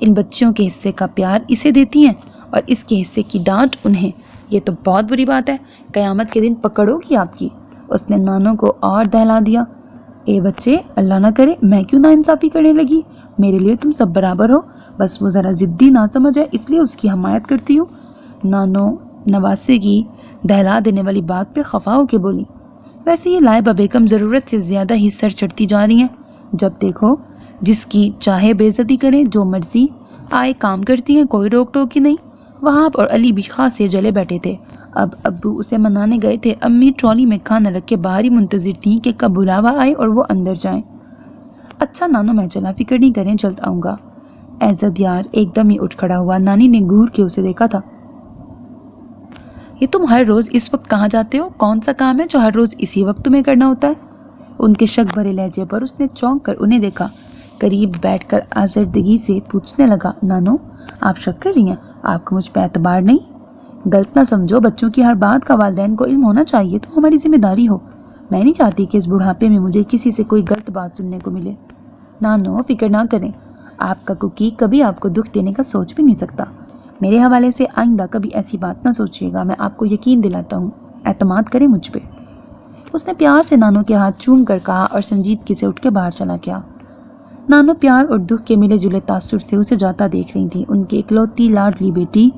A: ان بچیوں کے حصے کا پیار اسے دیتی ہیں اور اس کے حصے کی ڈانٹ انہیں، یہ تو بہت بری بات ہے، قیامت کے دن پکڑ ہوگی آپ کی۔ اس نے نانو کو اور دہلا دیا۔ اے بچے، اللہ نہ کرے میں کیوں نا انصافی کرنے لگی، میرے لیے تم سب برابر ہو، بس وہ ذرا ضدی نہ سمجھ ہے، اس لیے اس کی حمایت کرتی ہوں۔ نانو نواسے کی دہلا دینے والی بات پہ خفا ہو کے بولی۔ ویسے یہ لائبہ بیگم ضرورت سے زیادہ ہی سر چڑھتی جا رہی ہیں، جب دیکھو جس کی چاہے بے عزتی کریں، جو مرضی آئے کام کرتی ہیں، کوئی روک ٹوک ہی نہیں۔ وہاب اور علی بھی خاصے جلے بیٹھے تھے۔ اب ابو اسے منانے گئے تھے، امی ٹرالی میں کھانا رکھ کے باہر ہی منتظر تھیں کہ کب بلاوا آئے اور وہ اندر جائیں۔ اچھا نانو، میں چلا، فکر نہیں کریں، جلد آؤں گا۔ عزت یار ایک دم ہی اٹھ کھڑا ہوا۔ نانی نے گھور کے اسے دیکھا تھا۔ یہ تم ہر روز اس وقت کہاں جاتے ہو؟ کون سا کام ہے جو ہر روز اسی وقت تمہیں کرنا ہوتا ہے؟ ان کے شک بھرے لہجے پر اس نے چونک کر انہیں دیکھا، قریب بیٹھ کر آزردگی سے پوچھنے لگا، نانو آپ شک کر رہی ہیں؟ آپ کو مجھ پہ اعتبار نہیں؟ غلط نہ سمجھو، بچوں کی ہر بات کا والدین کو علم ہونا چاہیے، تو ہماری ذمہ داری ہو۔ میں نہیں چاہتی کہ اس بڑھاپے میں مجھے کسی سے کوئی غلط بات سننے کو ملے۔ نانو فکر نہ کریں، آپ کا کوکی کبھی آپ کو دکھ دینے کا سوچ بھی نہیں سکتا۔ میرے حوالے سے آئندہ کبھی ایسی بات نہ سوچیے گا، میں آپ کو یقین دلاتا ہوں، اعتماد کریں مجھ پہ۔ اس نے پیار سے نانو کے ہاتھ چوم کر کہا اور سنجیدگی سے اٹھ کے باہر چلا گیا۔ نانو پیار اور دکھ کے ملے جلے تاثر سے اسے جاتا دیکھ رہی تھی۔ ان کی اکلوتی لاڈلی بیٹی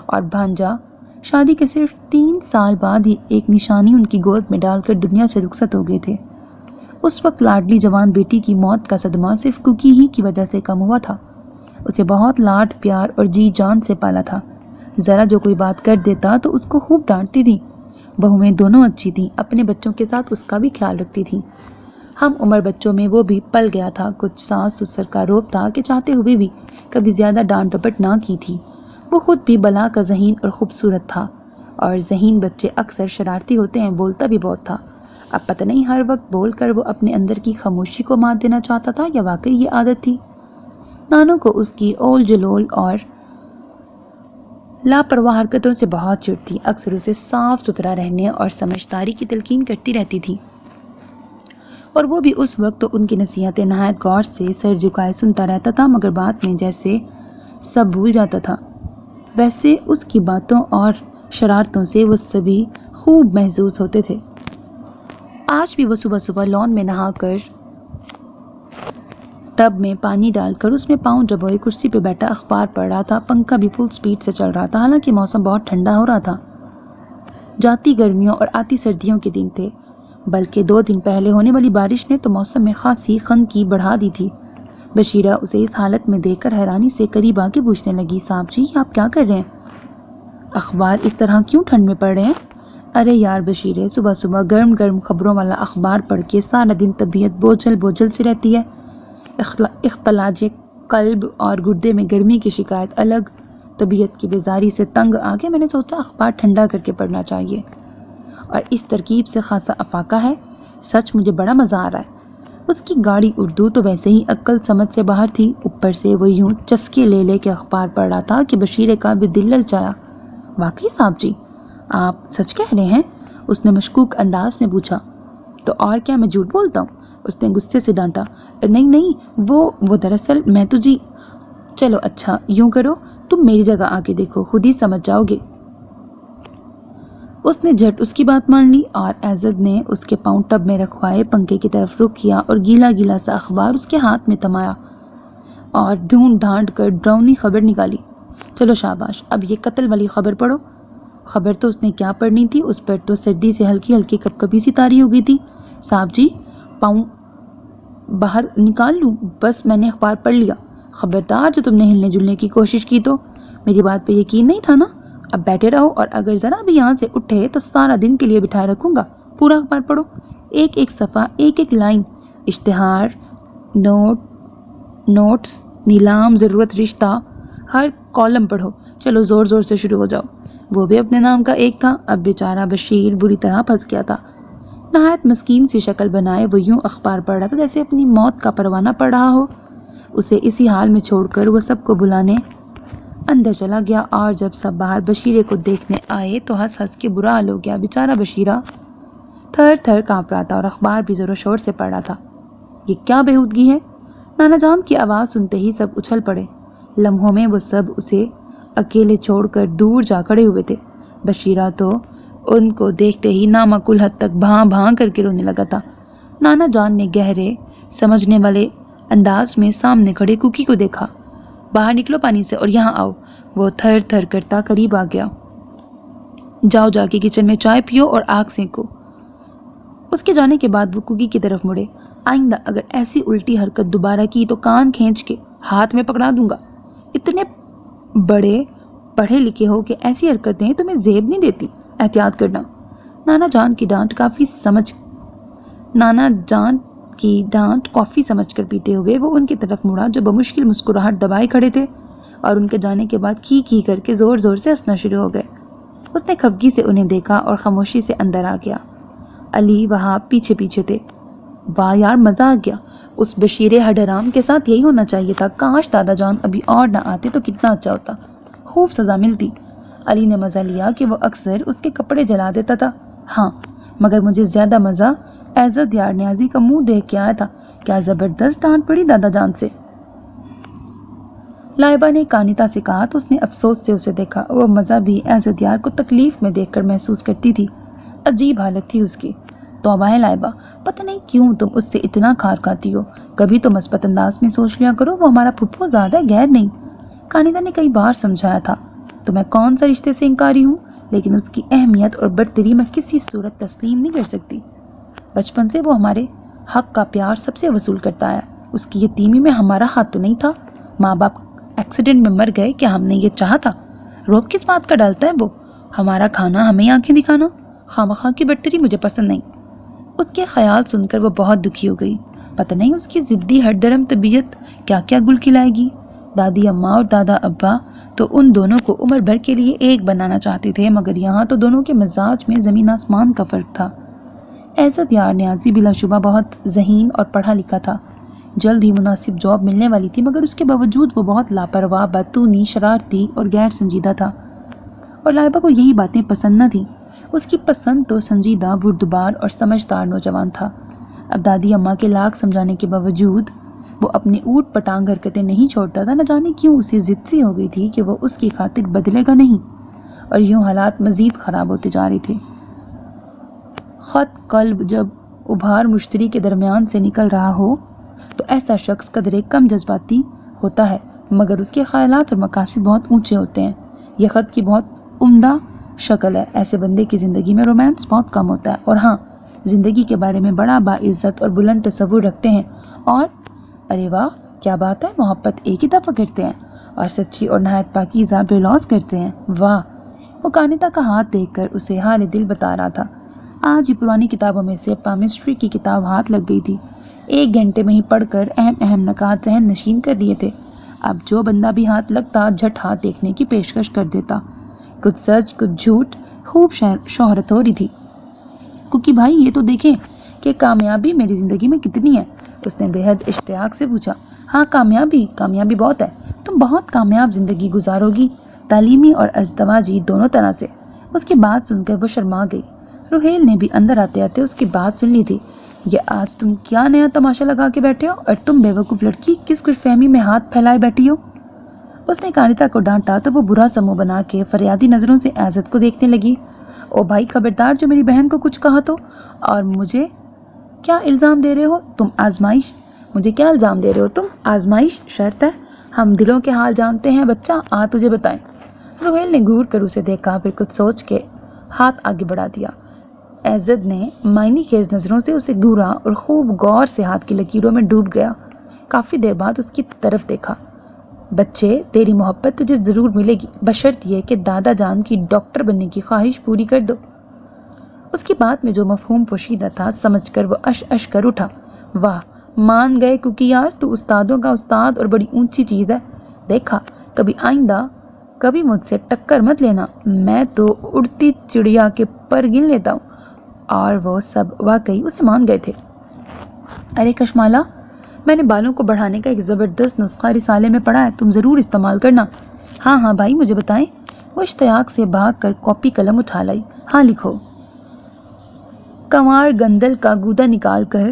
A: اور بھانجا شادی کے صرف 3 سال بعد ہی ایک نشانی ان کی گود میں ڈال کر دنیا سے رخصت ہو گئے تھے۔ اس وقت لاڈلی جوان بیٹی کی موت کا صدمہ صرف کوکی ہی کی وجہ سے کم ہوا تھا۔ اسے بہت لاڈ پیار اور جی جان سے پالا تھا، ذرا جو کوئی بات کر دیتا تو اس کو خوب ڈانٹتی تھی۔ بہویں دونوں اچھی تھیں، اپنے بچوں کے ساتھ اس کا بھی خیال رکھتی تھیں۔ ہم عمر بچوں میں وہ بھی پل گیا تھا، کچھ ساس سسر کا روب تھا کہ چاہتے ہوئے بھی کبھی زیادہ ڈانٹ ڈپٹ نہ کی تھی۔ وہ خود بھی بلا کا ذہین اور خوبصورت تھا، اور ذہین بچے اکثر شرارتی ہوتے ہیں، بولتا بھی بہت تھا۔ اب پتہ نہیں ہر وقت بول کر وہ اپنے اندر کی خاموشی کو مات دینا چاہتا تھا یا واقعی یہ عادت تھی۔ نانو کو اس کی اول جلول اور لاپرواہ حرکتوں سے بہت چڑتی، اکثر اسے صاف ستھرا رہنے اور سمجھداری کی تلقین کرتی رہتی تھی، اور وہ بھی اس وقت تو ان کی نصیحتیں نہایت غور سے سر جھکائے سنتا رہتا تھا، مگر بعد میں جیسے سب بھول جاتا تھا۔ ویسے اس کی باتوں اور شرارتوں سے وہ سبھی خوب محظوظ ہوتے تھے۔ آج بھی وہ صبح صبح لان میں نہا کر ٹب میں پانی ڈال کر اس میں پاؤں ڈبوئے کرسی پہ بیٹھا اخبار پڑھ رہا تھا۔ پنکھا بھی فل سپیڈ سے چل رہا تھا، حالانکہ موسم بہت ٹھنڈا ہو رہا تھا۔ جاتی گرمیوں اور آتی سردیوں کے دن تھے، بلکہ 2 دن پہلے ہونے والی بارش نے تو موسم میں خاصی خنکی بڑھا دی تھی۔ بشیرہ اسے اس حالت میں دیکھ کر حیرانی سے قریب آ کے پوچھنے لگی، صاحب جی آپ کیا کر رہے ہیں؟ اخبار اس طرح کیوں ٹھنڈ میں پڑھ رہے ہیں؟ ارے یار بشیرے، صبح صبح گرم گرم خبروں والا اخبار پڑھ کے سارا دن طبیعت بوجھل بوجھل سی رہتی ہے۔ اختلاج قلب اور گردے میں گرمی کی شکایت الگ، طبیعت کی بیزاری سے تنگ آ کے میں نے سوچا اخبار ٹھنڈا کر کے پڑھنا چاہیے، اور اس ترکیب سے خاصا افاقہ ہے۔ سچ مجھے بڑا مزہ آ رہا ہے۔ اس کی گاڑی اردو تو ویسے ہی عقل سمجھ سے باہر تھی، اوپر سے وہ یوں چسکے لے لے کے اخبار پڑھ رہا تھا کہ بشیرے کا بھی دل للچایا۔ واقعی صاحب جی آپ سچ کہہ رہے ہیں؟ اس نے مشکوک انداز میں پوچھا۔ تو اور کیا میں جھوٹ بولتا ہوں؟ اس نے غصے سے ڈانٹا۔ نہیں نہیں، وہ دراصل میں تو جی۔ چلو اچھا یوں کرو، تم میری جگہ آ کے دیکھو، خود ہی سمجھ جاؤ گے۔ اس نے جھٹ اس کی بات مان لی، اور عزت نے اس کے پاؤں ٹب میں رکھوائے پنکھے کی طرف رخ کیا اور گیلا گیلا سا اخبار اس کے ہاتھ میں تھمایا اور ڈھونڈ ڈھانٹ کر ڈراؤنی خبر نکالی۔ چلو شاباش، اب یہ قتل والی خبر پڑھو۔ خبر تو اس نے کیا پڑھنی تھی، اس پر تو سردی سے ہلکی ہلکی کپ کپی سی طاری ہو گئی تھی۔ صاحب جی پاؤں باہر نکال لوں؟ بس میں نے اخبار پڑھ لیا۔ خبردار جو تم نے ہلنے جلنے کی کوشش کی تو میری بات پہ یقین نہیں تھا نا؟ اب بیٹھے رہو، اور اگر ذرا بھی یہاں سے اٹھے تو سارا دن کے لیے بٹھائے رکھوں گا۔ پورا اخبار پڑھو، ایک ایک صفحہ، ایک ایک لائن، اشتہار، نوٹس، نیلام، ضرورت، رشتہ، ہر کالم پڑھو۔ چلو زور زور سے شروع ہو جاؤ۔ وہ بھی اپنے نام کا ایک تھا۔ اب بیچارہ بشیر بری طرح پھنس گیا تھا۔ نہایت مسکین سی شکل بنائے وہ یوں اخبار پڑھ رہا تھا جیسے اپنی موت کا پروانہ پڑھ رہا ہو۔ اسے اسی حال میں چھوڑ کر وہ سب کو بلانے اندر چلا گیا، اور جب سب باہر بشیرے کو دیکھنے آئے تو ہنس ہنس کے برا حال ہو گیا۔ بیچارہ بشیرہ تھر تھر کانپ رہا تھا اور اخبار بھی زور و شور سے پڑھ رہا تھا۔ یہ کیا بےہودگی ہے؟ نانا جان کی آواز سنتے ہی سب اچھل پڑے۔ لمحوں میں وہ سب اسے اکیلے چھوڑ کر دور جا کھڑے ہوئے تھے۔ بشیرہ تو ان کو دیکھتے ہی نامعقول حد تک بھاں بھاں کر کے رونے لگا تھا۔ نانا جان نے گہرے سمجھنے والے انداز میں سامنے کھڑے کوکی کو دیکھا۔ باہر نکلو پانی سے اور یہاں آؤ۔ وہ تھر تھر کرتا قریب آ گیا۔ جاؤ جا کے کچن میں چائے پیو اور آگ سینکو۔ اس کے جانے کے بعد وہ کوکی کی طرف مڑے۔ آئندہ اگر ایسی الٹی حرکت دوبارہ کی تو کان کھینچ کے ہاتھ میں پکڑا دوں گا۔ اتنے بڑے پڑھے لکھے ہو کہ ایسی حرکتیں تمہیں زیب نہیں دیتی، احتیاط کرنا۔ نانا جان کی ڈانٹ کافی سمجھ کر پیتے ہوئے وہ ان کی طرف مڑا جو بمشکل مسکراہٹ دبائے کھڑے تھے، اور ان کے جانے کے بعد کی کر کے زور زور سے ہنسنا شروع ہو گئے۔ اس نے خفگی سے انہیں دیکھا اور خاموشی سے اندر آ گیا۔ علی وہاں پیچھے پیچھے تھے۔ واہ یار مزہ آ گیا، اس بشیر ہڈرام کے ساتھ یہی ہونا چاہیے تھا۔ کاش دادا جان ابھی اور نہ آتے تو کتنا اچھا ہوتا، خوب سزا ملتی۔ علی نے مزہ لیا کہ وہ اکثر اس کے کپڑے جلا دیتا تھا۔ ہاں مگر مجھے زیادہ مزہ عزت یار نیازی کا منہ دیکھ کے آیا تھا۔ کیا زبردست ڈانٹ پڑی دادا جان سے۔ لائبہ نے کانتا سے کہا تو اس نے افسوس سے اسے دیکھا۔ وہ مزہ بھی عزت یار کو تکلیف میں دیکھ کر محسوس کرتی تھی۔ عجیب حالت تھی اس کی۔ توبہ ہے لائبہ، پتہ نہیں کیوں تم اس سے اتنا کھار کھاتی ہو۔ کبھی تو مثبت انداز میں سوچ لیا کرو، وہ ہمارا پھپھو زیادہ غیر نہیں۔ کانتا نے کئی بار سمجھایا تھا تو میں کون سا رشتے سے انکاری ہوں، لیکن اس کی اہمیت اور برتری میں کسی صورت تسلیم نہیں کر سکتی۔ بچپن سے وہ ہمارے حق کا پیار سب سے وصول کرتا آیا۔ اس کی یتیمی میں ہمارا ہاتھ تو نہیں تھا۔ ماں باپ ایکسیڈنٹ میں مر گئے، کیا ہم نے یہ چاہا تھا؟ روب کس بات کا ڈالتا ہے وہ؟ ہمارا کھانا ہمیں آنکھیں دکھانا، خواہ کی برتری مجھے پسند نہیں۔ اس کے خیال سن کر وہ بہت دکھی ہو گئی۔ پتہ نہیں اس کی ضدی ہٹ درم طبیعت کیا کیا گل کھلائے گی۔ دادی اماں اور دادا ابا تو ان دونوں کو عمر بھر کے لیے ایک بنانا چاہتے تھے، مگر یہاں تو دونوں کے مزاج میں زمین آسمان کا فرق تھا۔ عزت یار نیازی بلا شبہ بہت ذہین اور پڑھا لکھا تھا۔ جلد ہی مناسب جاب ملنے والی تھی، مگر اس کے باوجود وہ بہت لاپرواہ، بدتونی، شرارتی اور غیر سنجیدہ تھا۔ اور لائبہ کو یہی باتیں پسند نہ تھیں۔ اس کی پسند تو سنجیدہ، بردبار اور سمجھدار نوجوان تھا۔ اب دادی اماں کے لاکھ سمجھانے کے باوجود وہ اپنی اوٹ پٹانگ حرکتیں نہیں چھوڑتا تھا۔ نہ جانے کیوں اسے ضد سی ہو گئی تھی کہ وہ اس کی خاطر بدلے گا نہیں، اور یوں حالات مزید خراب ہوتے جا رہے تھے۔ خط قلب جب ابھار مشتری کے درمیان سے نکل رہا ہو تو ایسا شخص قدرے کم جذباتی ہوتا ہے، مگر اس کے خیالات اور مقاصد بہت اونچے ہوتے ہیں۔ یہ خط کی بہت عمدہ شکل ہے۔ ایسے بندے کی زندگی میں رومانس بہت کم ہوتا ہے، اور ہاں، زندگی کے بارے میں بڑا باعزت اور بلند تصور رکھتے ہیں، اور ارے واہ کیا بات ہے، محبت ایک ہی دفعہ کرتے ہیں، اور سچی اور نہایت پاکیزہ بے لوث کرتے ہیں۔ واہ! وہ کانتا کا ہاتھ دیکھ کر اسے حال دل بتا رہا تھا۔ آج ہی پرانی کتابوں میں سے پامسٹری کی کتاب ہاتھ لگ گئی تھی۔ 1 گھنٹے میں ہی پڑھ کر اہم نکات ذہن نشین کر لیے تھے۔ اب جو بندہ بھی ہاتھ لگتا جھٹ ہاتھ دیکھنے کی پیشکش کر دیتا۔ کچھ سچ کچھ جھوٹ، خوب شہرت ہو رہی تھی۔ کوکی بھائی یہ تو دیکھیں کہ کامیابی میری زندگی میں کتنی ہے، اس نے بے حد اشتیاق سے پوچھا۔ ہاں کامیابی بہت ہے، تم بہت کامیاب زندگی گزارو گی، تعلیمی اور ازدواجی دونوں طرح سے۔ اس کی بات سن کر وہ شرما گئی۔ روہیل نے بھی اندر آتے آتے اس کی بات سن لی تھی۔ یہ آج تم کیا نیا تماشا لگا کے بیٹھے ہو، اور تم بیوقوف لڑکی کس خوش فہمی میں ہاتھ پھیلائے بیٹھی ہو؟ اس نے کانتا کو ڈانٹا تو وہ برا سا منہ بنا کے فریادی نظروں سے عزت کو دیکھنے لگی۔ او بھائی خبردار، جو میری بہن کو کچھ کہا تو، اور مجھے کیا الزام دے رہے ہو تم؟ آزمائش؟ مجھے کیا الزام دے رہے ہو تم؟ آزمائش شرط ہے، ہم دلوں کے حال جانتے ہیں بچہ، تجھے بتائیں۔ روہیل نے گھور کر اسے دیکھا، پھر کچھ سوچ کے ہاتھ آگے بڑھا دیا۔ عزت نے معنی خیز نظروں سے اسے گھورا اور خوب غور سے ہاتھ کی لکیروں میں ڈوب گیا۔ کافی دیر بعد اس کی طرف دیکھا۔ بچے، تیری محبت تجھے ضرور ملے گی، بشرط یہ کہ دادا جان کی ڈاکٹر بننے کی خواہش پوری کر دو۔ اس کی بات میں جو مفہوم پوشیدہ تھا سمجھ کر وہ اش کر اٹھا۔ واہ، مان گئے کوکی یار، تو استادوں کا استاد اور بڑی اونچی چیز ہے۔ دیکھا، کبھی آئندہ کبھی مجھ سے ٹکر مت لینا، میں تو اڑتی چڑیا کے پر گن لیتا ہوں۔ اور وہ سب واقعی اسے مان گئے تھے۔ ارے کشمالا، میں نے بالوں کو بڑھانے کا ایک زبردست نسخہ رسالے میں پڑھا ہے، تم ضرور استعمال کرنا۔ ہاں بھائی مجھے بتائیں۔ وہ اشتیاق سے بھاگ کر کاپی قلم اٹھا لائی۔ ہاں لکھو۔ کنوار گندل کا گودا نکال کر۔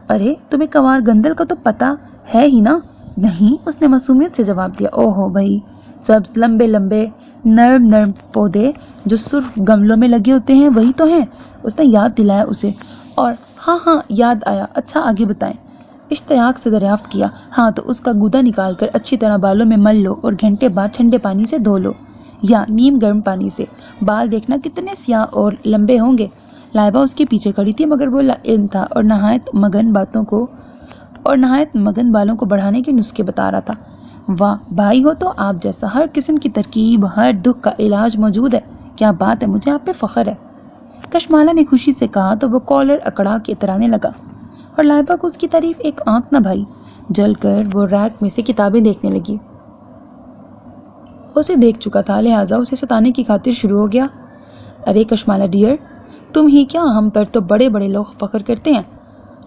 A: ارے تمہیں کنوار گندل کا تو پتہ ہے ہی نا؟ نہیں، اس نے معصومیت سے جواب دیا۔ اوہو بھائی، سبز لمبے لمبے نرم پودے جو سرخ گملوں میں لگے ہوتے ہیں وہی تو ہیں، اس نے یاد دلایا اسے۔ اور ہاں یاد آیا، اچھا آگے بتائیں۔ اشتیاق سے دریافت کیا۔ ہاں تو اس کا گودا نکال کر اچھی طرح بالوں میں مل لو اور گھنٹے بعد ٹھنڈے پانی سے دھو لو، یا نیم گرم پانی سے۔ بال دیکھنا کتنے سیاہ اور لمبے ہوں گے۔ لائبہ اس کے پیچھے کھڑی تھی، مگر وہ علم تھا اور نہایت مگن بالوں کو بڑھانے کے نسخے بتا رہا تھا۔ واہ بھائی، ہو تو آپ جیسا، ہر قسم کی ترکیب، ہر دکھ کا علاج موجود ہے۔ کیا بات ہے، مجھے آپ پہ فخر ہے۔ کشمالا نے خوشی سے کہا تو وہ کالر اکڑا کے اترانے لگا، اور لائبہ کو اس کی تعریف ایک آنکھ نہ بھائی۔ جل کر وہ ریک میں سے کتابیں دیکھنے لگی۔ اسے دیکھ چکا تھا، لہٰذا اسے ستانے کی خاطر شروع ہو گیا۔ ارے کشمالا ڈیئر، تم ہی کیا، ہم پر تو بڑے بڑے لوگ فخر کرتے ہیں۔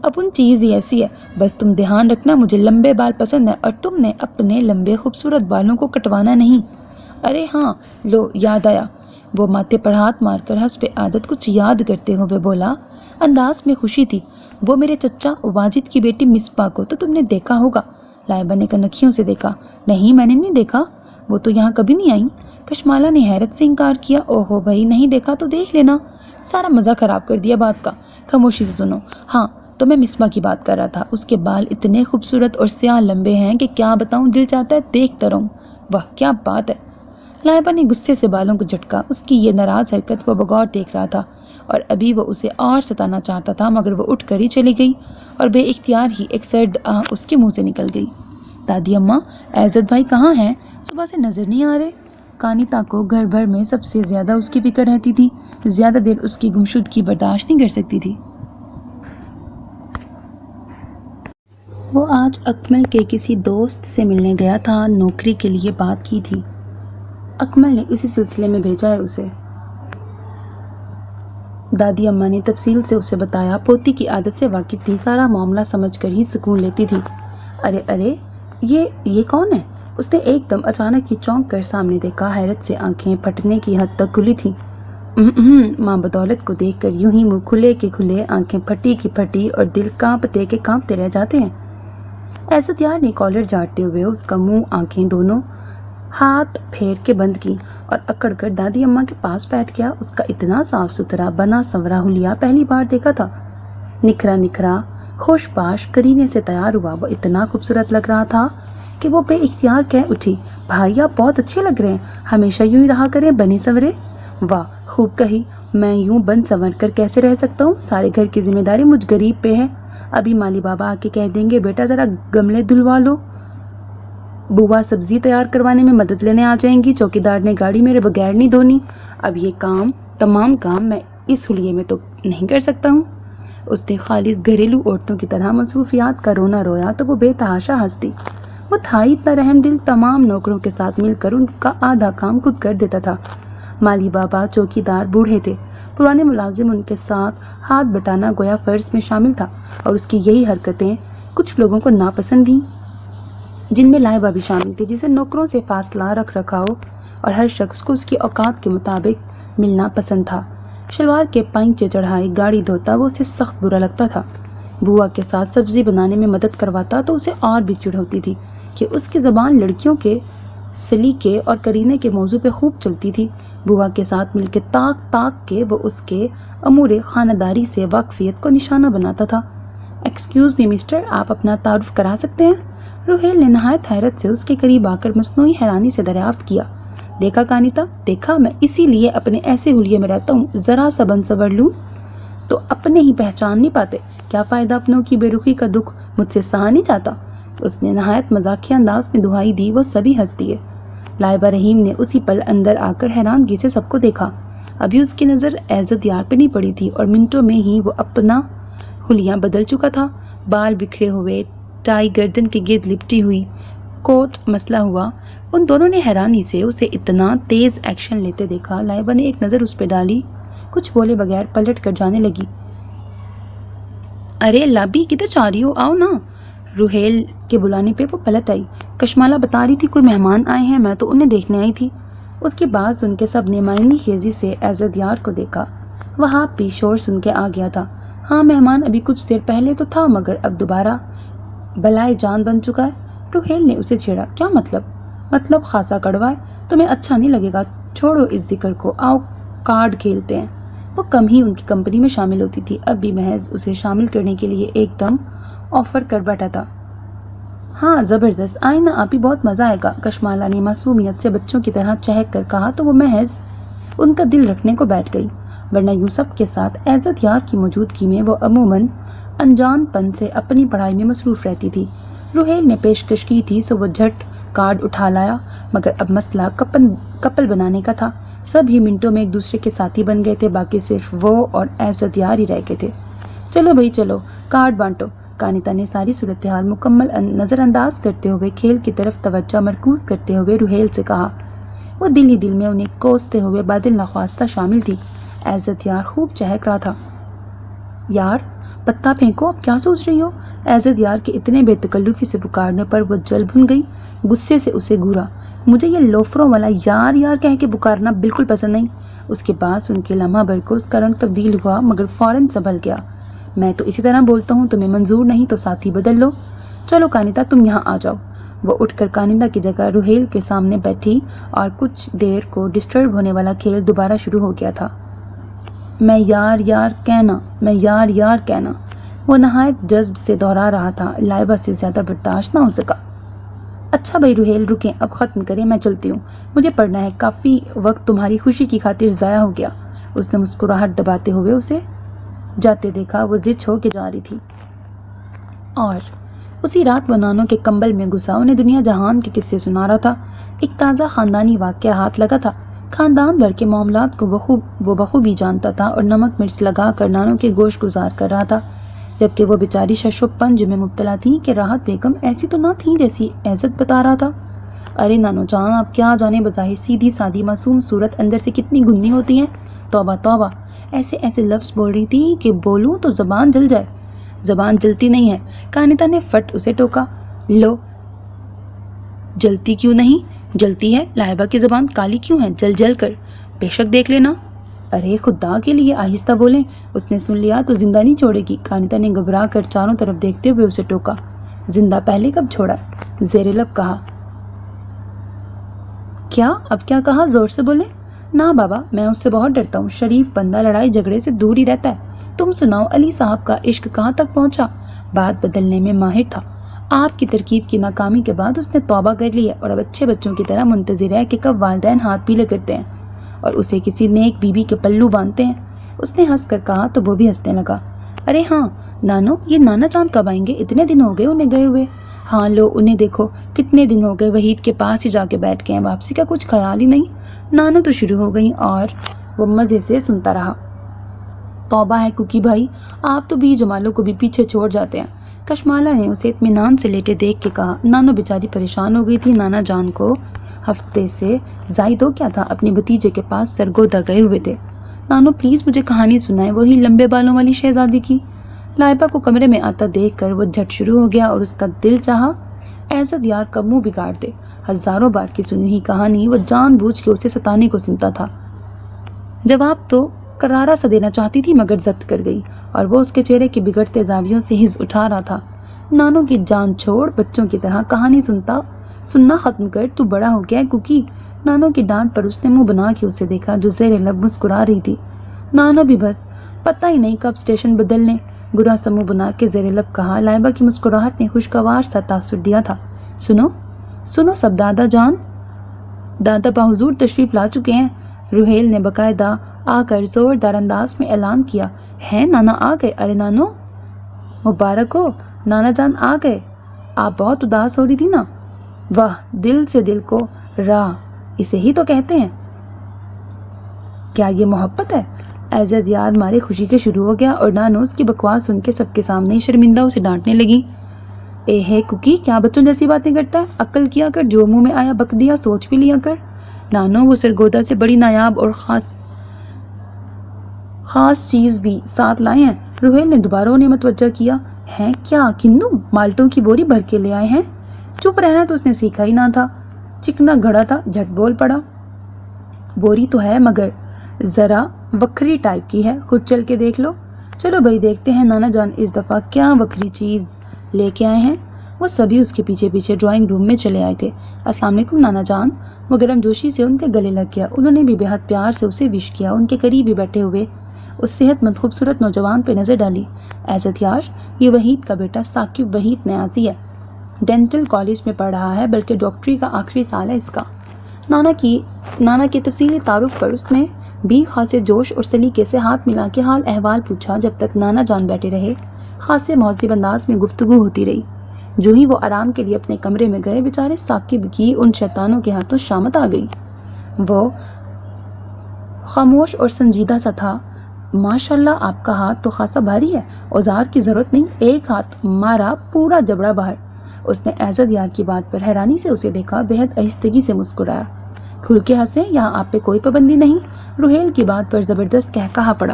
A: اپن چیز ہی ایسی ہے، بس تم دھیان رکھنا، مجھے لمبے بال پسند ہیں، اور تم نے اپنے لمبے خوبصورت بالوں کو کٹوانا نہیں۔ ارے ہاں، لو یاد آیا۔ وہ ماتھے پر ہاتھ مار کر حسب عادت کچھ یاد کرتے ہوئے بولا۔ انداز میں خوشی تھی۔ وہ میرے چچا واجد کی بیٹی مصباح کو تو تم نے دیکھا ہوگا۔ لائبہ نے کنکھیوں سے دیکھا۔ نہیں، میں نے نہیں دیکھا، وہ تو یہاں کبھی نہیں آئیں۔ کشمالا نے حیرت سے انکار کیا۔ اوہو بھائی، نہیں دیکھا تو دیکھ لینا، سارا مزہ خراب کر دیا بات کا۔ خاموشی سے سنو۔ ہاں تو میں مصباح کی بات کر رہا تھا، اس کے بال اتنے خوبصورت اور سیاہ لمبے ہیں کہ کیا بتاؤں، دل چاہتا ہے دیکھتا رہوں۔ واہ کیا بات ہے۔ لائبہ نے غصے سے بالوں کو جھٹکا۔ اس کی یہ ناراض حرکت وہ بغور دیکھ رہا تھا، اور ابھی وہ اسے اور ستانا چاہتا تھا، مگر وہ اٹھ کر ہی چلی گئی، اور بے اختیار ہی ایک سرد آہ اس کے منہ سے نکل گئی۔ دادی اماں، عزت بھائی کہاں ہیں؟ صبح سے نظر نہیں آ رہے۔ کانتا کو گھر بھر میں سب سے زیادہ اس کی فکر رہتی تھی، زیادہ دیر اس کی گمشدگی برداشت نہیں کر سکتی تھی۔ وہ آج اکمل کے کسی دوست سے ملنے گیا تھا، نوکری کے لیے بات کی تھی۔ اکمل نے اسی سلسلے میں بھیجا ہے اسے۔ دادی اماں نے تفصیل سے اسے بتایا۔ پوتی کی عادت سے واقف تھی، سارا معاملہ سمجھ کر ہی سکون لیتی تھی۔ ارے یہ کون ہے؟ اس نے ایک دم اچانک ہی چونک کر سامنے دیکھا، حیرت سے آنکھیں پھٹنے کی حد تک کھلی تھیں۔ ماں بدولت کو دیکھ کر یوں ہی منہ کھلے کے کھلے، آنکھیں پھٹی کی پھٹی اور دل کانپتے کے کانپتے رہ جاتے ہیں۔ عزت یار نے کالر جھاڑتے ہوئے اس کا منہ، آنکھیں دونوں ہاتھ پھیر کے بند کی اور اکڑ کر دادی اماں کے پاس بیٹھ گیا۔ اس کا اتنا صاف ستھرا بنا سنورا حلیہ پہلی بار دیکھا تھا۔ نکھرا نکھرا، خوش پاش، کرینے سے تیار ہوا وہ اتنا خوبصورت لگ رہا تھا کہ وہ بے اختیار کہہ اٹھی، بھائی آپ بہت اچھے لگ رہے ہیں، ہمیشہ یوں ہی رہا کریں بنے سنورے۔ واہ خوب کہی، میں یوں بن سنور کر کیسے رہ سکتا ہوں؟ سارے گھر کی ذمہ داری مجھ غریب پہ ہے۔ ابھی مالی بابا آ کے کہہ دیں گے بیٹا ذرا گملے دھلوا لو، بوا سبزی تیار کروانے میں مدد لینے آ جائیں گی، چوکیدار نے گاڑی میرے بغیر نہیں دھونی۔ اب یہ تمام کام میں اس حلیے میں تو نہیں کر سکتا ہوں۔ اس نے خالص گھریلو عورتوں کی طرح مصروفیات کا رونا رویا تو وہ بے تحاشا ہنستی۔ وہ تھا ہی اتنا رحم دل، تمام نوکروں کے ساتھ مل کر ان کا آدھا کام خود کر دیتا تھا۔ مالی بابا چوکیدار بوڑھے تھے، پرانے ملازم ان کے ساتھ ہاتھ بٹانا گویا فرض میں شامل تھا، اور اس کی یہی حرکتیں کچھ لوگوں کو ناپسند تھیں، جن میں لائبہ بھی شامل تھی، جسے نوکروں سے فاصلہ رکھ رکھاؤ اور ہر شخص کو اس کی اوقات کے مطابق ملنا پسند تھا۔ شلوار کے پائنچے چڑھائے گاڑی دھوتا وہ اسے سخت برا لگتا تھا۔ بوا کے ساتھ سبزی بنانے میں مدد کرواتا تو اسے اور بھی چڑ ہوتی تھی کہ اس کی زبان لڑکیوں کے سلیقے اور کرینے کے موضوع پہ خوب چلتی تھی۔ بوا کے ساتھ مل کے تاک کے وہ اس کے امور خانہ داری سے واقفیت کو نشانہ بناتا تھا۔ ایکسکیوز می مسٹر، آپ اپنا تعارف کرا سکتے ہیں؟ روہیل نے نہایت حیرت سے اس کے قریب آ کر مصنوعی حیرانی سے دریافت کیا۔ دیکھا کانیتا، دیکھا، میں اسی لیے اپنے ایسے حلیے میں رہتا ہوں، ذرا سا بن سنور لوں تو اپنے ہی پہچان نہیں پاتے۔ کیا فائدہ اپنوں کی بے رخی کا دکھ مجھ سے سہا نہیں جاتا؟ اس نے نہایت مزاحیہ انداز میں دہائی دی۔ وہ سبھی ہنس دیے۔ لائبہ رحیم نے اسی پل اندر آ کر حیرانگی سے سب کو دیکھا۔ ابھی اس کی نظر عزت یار پہ نہیں پڑی تھی اور منٹوں میں ہی وہ اپنا حلیہ بدل چکا تھا۔ بال بکھرے ہوئے، ٹائی گردن کے گرد لپٹی ہوئی، کوٹ مسلا ہوا۔ ان دونوں نے حیرانی سے اسے اتنا تیز ایکشن لیتے دیکھا۔ لائبہ نے ایک نظر اس پہ ڈالی، کچھ بولے بغیر پلٹ کر جانے لگی۔ ارے لابی کدھر جا رہی ہو، آؤ نا۔ روہیل کے بلانے پہ وہ پلٹ آئی۔ کشمالہ بتا رہی تھی کوئی مہمان آئے ہیں، میں تو انہیں دیکھنے آئی تھی۔ اس کی بات سن کے سب نے معنی خیزی سے عزت یار کو دیکھا۔ وہاں بھی شور سن کے آ گیا تھا۔ ہاں مہمان ابھی کچھ دیر پہلے تو تھا، مگر اب دوبارہ بلائے جان بن چکا ہے۔ روہیل نے اسے چھیڑا۔ کیا مطلب خاصا کڑوا ہے، تمہیں اچھا نہیں لگے گا، چھوڑو اس ذکر کو، آؤ کارڈ کھیلتے ہیں۔ وہ کم ہی ان کی کمپنی میں شامل ہوتی تھی، اب بھی محض اسے شامل کرنے کے لیے ایک دم آفر کر بیٹھا تھا۔ ہاں زبردست، آئیں نا آپ ہی، بہت مزہ آئے گا، کشمالہ نے معصومیت سے بچوں کی طرح چہک کر کہا تو وہ محض ان کا دل رکھنے کو بیٹھ گئی، ورنہ یوں سب کے ساتھ عزت یار کی موجودگی میں وہ عموماً انجان پن سے اپنی پڑھائی میں مصروف رہتی تھی۔ روہیل نے پیشکش کی تھی سو وہ جھٹ کارڈ اٹھا لایا، مگر اب مسئلہ کپل بنانے کا تھا۔ سب ہی منٹوں میں ایک دوسرے کے ساتھی بن گئے تھے، باقی صرف وہ اور عزت یار ہی رہ گئے تھے۔ چلو بھائی چلو، کارڈ بانٹو۔ کانیتا نے ساری صورتحال مکمل نظر انداز کرتے ہوئے کھیل کی طرف توجہ مرکوز کرتے ہوئے روہیل سے کہا۔ وہ دل ہی دل میں انہیں کوستے ہوئے بادل نخواستہ شامل تھی۔ عزت یار خوب چہک رہا تھا۔ یار پتا پھینکو، اب کیا سوچ رہی ہو؟ عزت یار کے اتنے بے تکلفی سے پکارنے پر وہ جل بھن گئی، غصے سے اسے گھورا۔ مجھے یہ لوفروں والا یار یار کہہ کے پکارنا بالکل پسند نہیں۔ اس کے بعد ان کے لمحہ بھر کو اس کا رنگ تبدیل ہوا، مگر فوراً سنبھل گیا۔ میں تو اسی طرح بولتا ہوں، تمہیں منظور نہیں تو ساتھی بدل لو۔ چلو کانیتا تم یہاں آ جاؤ۔ وہ اٹھ کر کانیتا کی جگہ روہیل کے سامنے بیٹھی اور کچھ دیر کو ڈسٹرب ہونے والا کھیل دوبارہ شروع ہو گیا تھا۔ میں یار یار کہنا، وہ نہایت جذب سے دہرا رہا تھا۔ لائبہ سے زیادہ برداشت نہ ہو سکا۔ اچھا بھائی روہیل رکیں، اب ختم کریں، میں چلتی ہوں، مجھے پڑھنا ہے، کافی وقت تمہاری خوشی کی خاطر ضائع ہو گیا۔ اس نے مسکراہٹ دباتے ہوئے اسے جاتے دیکھا۔ وہ زچ ہو کے جا رہی تھی اور اسی رات وہ نانوں کے کمبل میں گھسا انہیں دنیا جہان کے قصے سنا رہا تھا۔ ایک تازہ خاندانی واقعہ ہاتھ لگا تھا۔ خاندان بھر کے معاملات کو وہ بخوبی جانتا تھا اور نمک مرچ لگا کر نانوں کے گوشت گزار کر رہا تھا، جبکہ وہ بیچاری شش و پنج میں مبتلا تھی کہ راحت بیگم ایسی تو نہ تھی جیسی عزت بتا رہا تھا۔ ارے نانو جان، آپ کیا جانے، بظاہر سیدھی سادی معصوم صورت اندر سے کتنی گندی ہوتی ہیں۔ توبہ توبہ، ایسے لفظ بول رہی تھی کہ بولوں تو زبان جل جائے۔ زبان جلتی نہیں ہے، کانیتا نے فٹ اسے ٹوکا۔ لو جلتی کیوں نہیں؟ جلتی ہے؟ لائبہ کی زبان کالی کیوں ہے؟ جل جل کر۔ بے شک دیکھ لینا۔ ارے خدا کے لیے آہستہ بولیں، اس نے سن لیا تو زندہ نہیں چھوڑے گی۔ کانتا نے گھبرا کر چاروں طرف دیکھتے ہوئے اسے ٹوکا۔ زندہ پہلے کب چھوڑا؟ زیر لب کہا۔ کیا؟ اب کیا کہا؟ زور سے بولے۔ نا بابا، میں اس سے بہت ڈرتا ہوں، شریف بندہ لڑائی جھگڑے سے دور ہی رہتا ہے۔ تم سناؤ، علی صاحب کا عشق کہاں تک پہنچا؟ بات بدلنے میں ماہر تھا۔ آپ کی ترکیب کی ناکامی کے بعد اس نے توبہ کر لی ہے اور اب اچھے بچوں کی طرح منتظر ہے کہ کب والدین ہاتھ پیلے کرتے ہیں اور اسے کسی نیک بیوی کے پلو باندھتے ہیں۔ اس نے ہنس کر کہا تو وہ بھی ہنسنے لگا۔ ارے ہاں نانو، یہ نانا جان کب آئیں گے؟ اتنے دن ہو گئے انہیں گئے ہوئے۔ ہاں لو انہیں دیکھو، کتنے دن ہو گئے وحید کے پاس ہی جا کے بیٹھ گئے ہیں، واپسی کا کچھ خیال ہی نہیں۔ نانو تو شروع ہو گئی اور وہ مزے سے سنتا رہا۔ توبہ ہے کوکی بھائی، آپ تو بھی جمالوں کو بھی پیچھے چھوڑ جاتے ہیں۔ کشمالہ نے اسے اطمینان سے لیٹے دیکھ کے کہا۔ نانو بیچاری پریشان ہو گئی تھی، نانا جان کو ہفتے سے زائد ہو کیا تھا، اپنے بھتیجے کے پاس سرگودا گئے ہوئے تھے۔ نانو پلیز مجھے کہانی سنائے، وہی لمبے بالوں والی شہزادی کی۔ لائبہ کو کمرے میں آتا دیکھ کر وہ جھٹ شروع ہو گیا اور اس کا دل چاہا عزت یار کا منہ بگاڑ دے۔ ہزاروں بار کی سنی ہوئی کہانی وہ جان بوجھ کے اسے ستانے کو سنتا تھا۔ جواب تو کرارا سا دینا چاہتی تھی مگر ضبط کر گئی اور وہ اس کے چہرے کے بگڑتے زاویوں سے ہز اٹھا رہا تھا۔ نانو کی جان چھوڑ، بچوں کی طرح کہانی سننا ختم کر، تو بڑا ہو گیا ہے کوکی۔ نانو کی ڈانٹ پر اس نے منہ بنا کے اسے دیکھا جو زیر لب مسکرا رہی تھی۔ نانو بھی بس پتہ ہی نہیں کب اسٹیشن بدل لیں، برا سا منہ بنا کے زیر لب کہا۔ لائبہ کی مسکراہٹ نے خوشگوار سا تاثر دیا تھا۔ سنو سنو سب، دادا جان، دادا بحضور تشریف لا چکے ہیں۔ روہیل نے باقاعدہ آ کر زوردار انداز میں اعلان کیا۔ ہے نانا آ گئے؟ ارے نانو مبارک ہو، نانا جان آ گئے۔ آپ بہت اداس ہو رہی تھی نا؟ واہ، دل سے دل کو راہ اسے ہی تو کہتے ہیں۔ کیا یہ محبت ہے؟ عزت یار مارے خوشی کے شروع ہو گیا اور نانو اس کی بکواس سن کے سب کے سامنے شرمندہ اسے ڈانٹنے لگی۔ اے ہے کوکی، کیا بچوں جیسی باتیں کرتا ہے؟ عقل کیا کر، جو منہ میں آیا بک دیا، سوچ بھی لیا کر۔ نانو وہ سرگودا سے بڑی نایاب اور خاص چیز بھی ساتھ لائے ہیں۔ روہیل نے دوبارہ انہیں متوجہ کیا۔ ہیں کیا کندو؟ مالٹوں کی بوری بھر کے لے آئے ہیں؟ چپ رہنا تو اس نے سیکھا ہی نہ تھا، چکنا گھڑا تھا، جھٹ بول پڑا۔ بوری تو ہے مگر ذرا وکھری ٹائپ کی ہے، خود چل کے دیکھ لو۔ چلو بھائی دیکھتے ہیں نانا جان اس دفعہ کیا وکھری چیز لے کے آئے ہیں۔ وہ سبھی اس کے پیچھے پیچھے ڈرائنگ روم میں چلے آئے تھے۔ السلام علیکم نانا جان۔ وہ گرم جوشی سے ان کے گلے لگ گیا۔ انہوں نے بھی بے حد پیار سے اسے وش کیا۔ ان کے قریب ہی بیٹھے ہوئے اس صحت مند خوبصورت نوجوان پہ نظر ڈالی۔ عزت یار، یہ وحید کا بیٹا ثاقب وحید نیازی ہے، ڈینٹل کالج میں پڑھ رہا ہے، بلکہ ڈاکٹری کا آخری سال ہے اس کا۔ نانا کی تفصیلی تعارف پر اس نے بھی خاصے جوش اور سلیقے سے ہاتھ ملا کے حال احوال پوچھا۔ جب تک نانا جان بیٹھے رہے خاصے مہذب انداز میں گفتگو ہوتی رہی۔ جو ہی وہ آرام کے لیے اپنے کمرے میں گئے، بیچارے ثاقب کی ان شیطانوں کے ہاتھوں شامت آ گئی۔ وہ خاموش اور سنجیدہ سا تھا۔ ماشاءاللہ آپ کا ہاتھ تو خاصا بھاری ہے، اوزار کی ضرورت نہیں، ایک ہاتھ مارا پورا جبڑا باہر۔ اس نے عزت یار کی بات پر حیرانی سے اسے دیکھا، بہت آہستگی سے مسکرایا۔ کھل کے ہنسیں، یہاں آپ پہ کوئی پابندی نہیں۔ روہیل کی بات پر زبردست کہا پڑا۔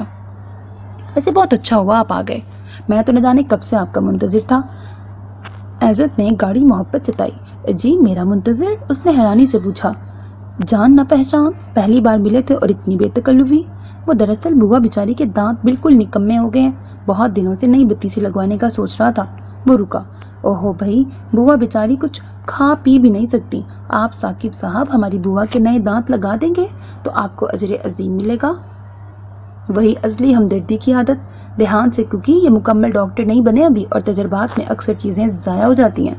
A: ویسے بہت اچھا ہوا آپ آ گئے، میں تو نہ جانے کب سے آپ کا منتظر تھا۔ عزت نے گاڑی محبت جتائی۔ جی میرا منتظر؟ اس نے حیرانی سے پوچھا۔ جان نہ پہچان، پہلی بار ملے تھے اور اتنی بے تکلفی؟ وہ دراصل بوا بیچاری کے دانت بالکل نکمے ہو گئے ہیں، بہت دنوں سے نئی بتی سی لگوانے کا سوچ رہا تھا۔ وہ رکا۔ اوہو بھائی، بوا بیچاری کچھ کھا پی بھی نہیں سکتی، آپ ثاقب صاحب ہماری بوا کے نئے دانت لگا دیں گے تو آپ کو اجر عظیم ملے گا۔ وہی ازلی ہمدردی کی عادت، دھیان سے کیونکہ یہ مکمل ڈاکٹر نہیں بنے ابھی اور تجربات میں اکثر چیزیں ضائع ہو جاتی ہیں۔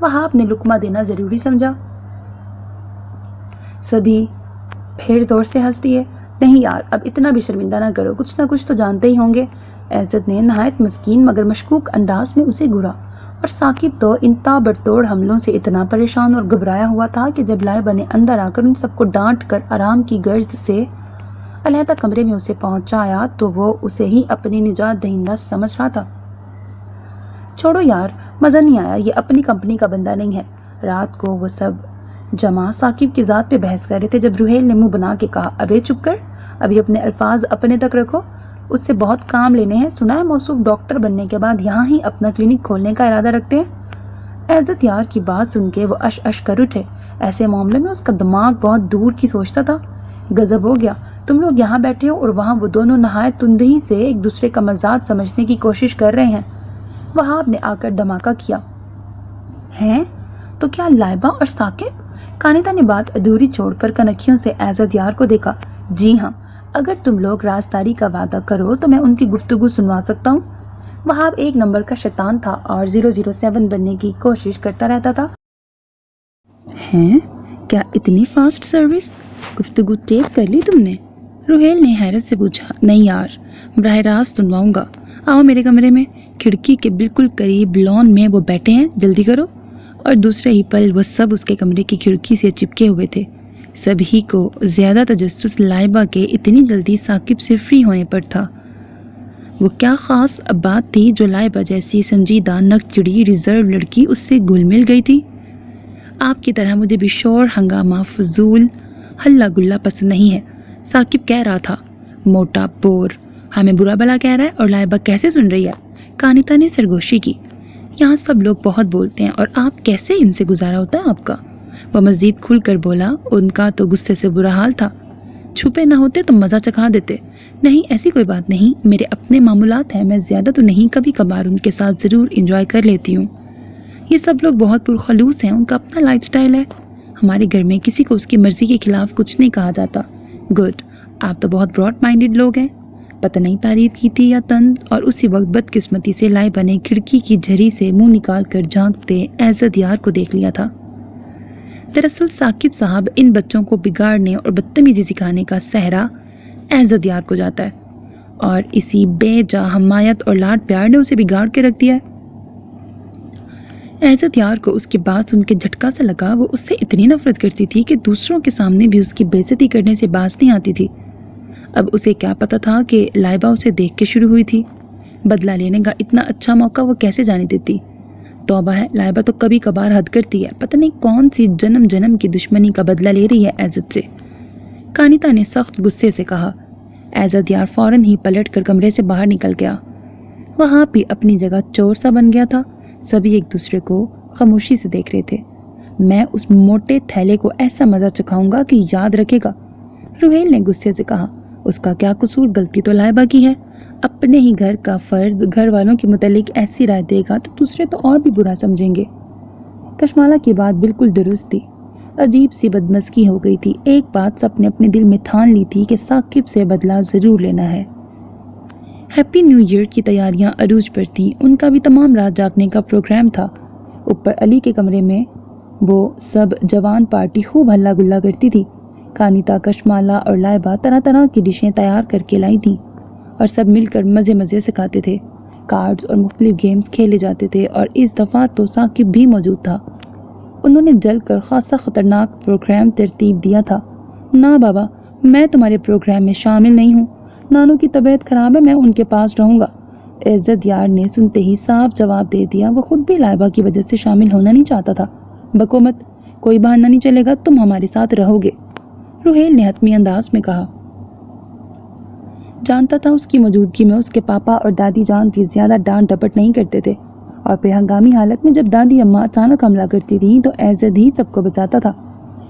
A: وہاب نے لقمہ دینا ضروری سمجھا۔ سبھی پھر زور سے ہنس دیے۔ نہیں یار، اب اتنا بھی شرمندہ نہ کرو، کچھ نہ کچھ تو جانتے ہی ہوں گے۔ عزت نے نہایت مسکین مگر مشکوک انداز میں اسے گھورا، اور ثاقب تو ان تابڑتوڑ حملوں سے اتنا پریشان اور گھبرایا ہوا تھا کہ جب لائبہ نے اندر آ کر ان سب کو ڈانٹ کر آرام کی غرض سے علیحدہ کمرے میں اسے پہنچایا تو وہ اسے ہی اپنی نجات دہندہ سمجھ رہا تھا۔ چھوڑو یار، مزہ نہیں آیا، یہ اپنی کمپنی کا بندہ نہیں ہے۔ رات کو وہ سب جمع ثاقب کی ذات پہ بحث کر رہے تھے جب روہیل نے منہ بنا کے کہا، ابے چپ کر، ابھی اپنے الفاظ اپنے تک رکھو، اس سے بہت کام لینے ہیں۔ سنا ہے موصوف ڈاکٹر بننے کے بعد یہاں ہی اپنا کلینک کھولنے کا ارادہ رکھتے ہیں۔ عزت یار کی بات سن کے وہ اش اش کر اٹھے۔ ایسے معاملے میں اس کا دماغ بہت دور کی سوچتا تھا۔ غضب ہو گیا، تم لوگ یہاں بیٹھے ہو اور وہاں وہ دونوں نہایت تندہی سے ایک دوسرے کا مزاج سمجھنے کی کوشش کر رہے ہیں۔ وہاب نے آ کر دھماکہ کیا، ہیں تو کیا لائبہ اور ثاقب؟ کانتا نے بات ادھوری چھوڑ کر کنکھیوں سے عزت یار کو دیکھا۔ جی ہاں، اگر تم لوگ رازداری کا وعدہ کرو تو میں ان کی گفتگو سنوا سکتا ہوں۔ وہاب ایک نمبر کا شیطان تھا اور 007 بننے کی کوشش کرتا رہتا تھا۔ ہیں؟ کیا اتنی فاسٹ سروس؟ گفتگو ٹیپ کر لی تم نے؟ روہیل نے حیرت سے پوچھا۔ نہیں یار، براہ راست سنواؤں گا۔ آؤ میرے کمرے میں، کھڑکی کے بالکل قریب لان میں وہ بیٹھے ہیں، جلدی کرو۔ اور دوسرے ہی پل وہ سب اس کے کمرے کی کھڑکی سے چپکے ہوئے تھے۔ سبھی کو زیادہ تجسس لائبہ کے اتنی جلدی ثاقب سے فری ہونے پر تھا۔ وہ کیا خاص بات تھی جو لائبہ جیسی سنجیدہ نکچڑی ریزرو لڑکی اس سے گل مل گئی تھی؟ آپ کی طرح مجھے بھی شور ہنگامہ فضول ہلا گلا پسند نہیں ہے، ثاقب کہہ رہا تھا۔ موٹا بور ہمیں برا بھلا کہہ رہا ہے اور لائبہ کیسے سن رہی ہے؟ کانتا نے سرگوشی کی۔ یہاں سب لوگ بہت بولتے ہیں اور آپ کیسے ان سے گزارا ہوتا ہے آپ کا؟ وہ مزید کھل کر بولا۔ ان کا تو غصے سے برا حال تھا، چھپے نہ ہوتے تو مزہ چکھا دیتے۔ نہیں ایسی کوئی بات نہیں، میرے اپنے معمولات ہیں، میں زیادہ تو نہیں، کبھی کبھار ان کے ساتھ ضرور انجوائے کر لیتی ہوں۔ یہ سب لوگ بہت پرخلوص ہیں، ان کا اپنا لائف سٹائل ہے۔ ہمارے گھر میں کسی کو اس کی مرضی کے خلاف کچھ نہیں کہا جاتا۔ گڈ، آپ تو بہت براڈ مائنڈڈ لوگ ہیں۔ پتہ نہیں تعریف کی تھی یا طنز، اور اسی وقت بدقسمتی سے لائبہ نے کھڑکی کی جھری سے منہ نکال کر جھانکتے عزت یار کو دیکھ لیا تھا۔ دراصل ثاقب صاحب ان بچوں کو بگاڑنے اور بدتمیزی سکھانے کا سہرا عزت یار کو جاتا ہے، اور اسی بے جا حمایت اور لاڈ پیار نے اسے بگاڑ کے رکھ دیا ہے۔ عزت یار کو اس کی بات سن کے جھٹکا سا لگا۔ وہ اس سے اتنی نفرت کرتی تھی کہ دوسروں کے سامنے بھی اس کی بےعزتی کرنے سے باز نہیں آتی تھی۔ اب اسے کیا پتا تھا کہ لائبہ اسے دیکھ کے شروع ہوئی تھی؟ بدلہ لینے کا اتنا اچھا موقع وہ کیسے جانے دیتی؟ توبہ ہے، لائبہ تو کبھی کبھار حد کرتی ہے، پتہ نہیں کون سی جنم جنم کی دشمنی کا بدلہ لے رہی ہے عزت سے۔ کانتا نے سخت غصے سے کہا۔ عزت یار فوراً ہی پلٹ کر کمرے سے باہر نکل گیا۔ وہاں بھی اپنی جگہ چور سا بن گیا تھا۔ سبھی ایک دوسرے کو خاموشی سے دیکھ رہے تھے۔ میں اس موٹے تھیلے کو ایسا مزہ چکھاؤں گا کہ یاد رکھے گا، روہیل نے غصے سے کہا۔ اس کا کیا قصور؟ غلطی تو لائبہ کی ہے۔ اپنے ہی گھر کا فرد گھر والوں کے متعلق ایسی رائے دے گا تو دوسرے تو اور بھی برا سمجھیں گے۔ کشمالہ کی بات بالکل درست تھی۔ عجیب سی بدمزگی ہو گئی تھی۔ ایک بات سب نے اپنے دل میں ٹھان لی تھی کہ ثاقب سے بدلہ ضرور لینا ہے۔ ہیپی نیو ایئر کی تیاریاں عروج پر تھیں۔ ان کا بھی تمام رات جاگنے کا پروگرام تھا۔ اوپر علی کے کمرے میں وہ سب جوان پارٹی خوب ہلا گلا کرتی تھی۔ کانتا، کشمالہ اور لائبہ طرح طرح کی ڈشیں تیار کر کے لائی تھیں اور سب مل کر مزے مزے سے کھاتے تھے۔ کارڈز اور مختلف گیمز کھیلے جاتے تھے اور اس دفعہ تو ثاقب بھی موجود تھا۔ انہوں نے جل کر خاصا خطرناک پروگرام ترتیب دیا تھا۔ نہ بابا، میں تمہارے پروگرام میں شامل نہیں ہوں، نانو کی طبیعت خراب ہے، میں ان کے پاس رہوں گا۔ عزت یار نے سنتے ہی صاف جواب دے دیا۔ وہ خود بھی لائبہ کی وجہ سے شامل ہونا نہیں چاہتا تھا۔ بکو مت، کوئی بہانہ نہیں چلے گا، تم ہمارے ساتھ رہو گے، روہیل نے حتمی انداز میں کہا۔ جانتا تھا اس کی موجودگی میں اس کے پاپا اور دادی جان بھی زیادہ ڈانٹ ڈپٹ نہیں کرتے تھے، اور پھر ہنگامی حالت میں جب دادی اماں اچانک حملہ کرتی تھیں تو عزت ہی سب کو بچاتا تھا۔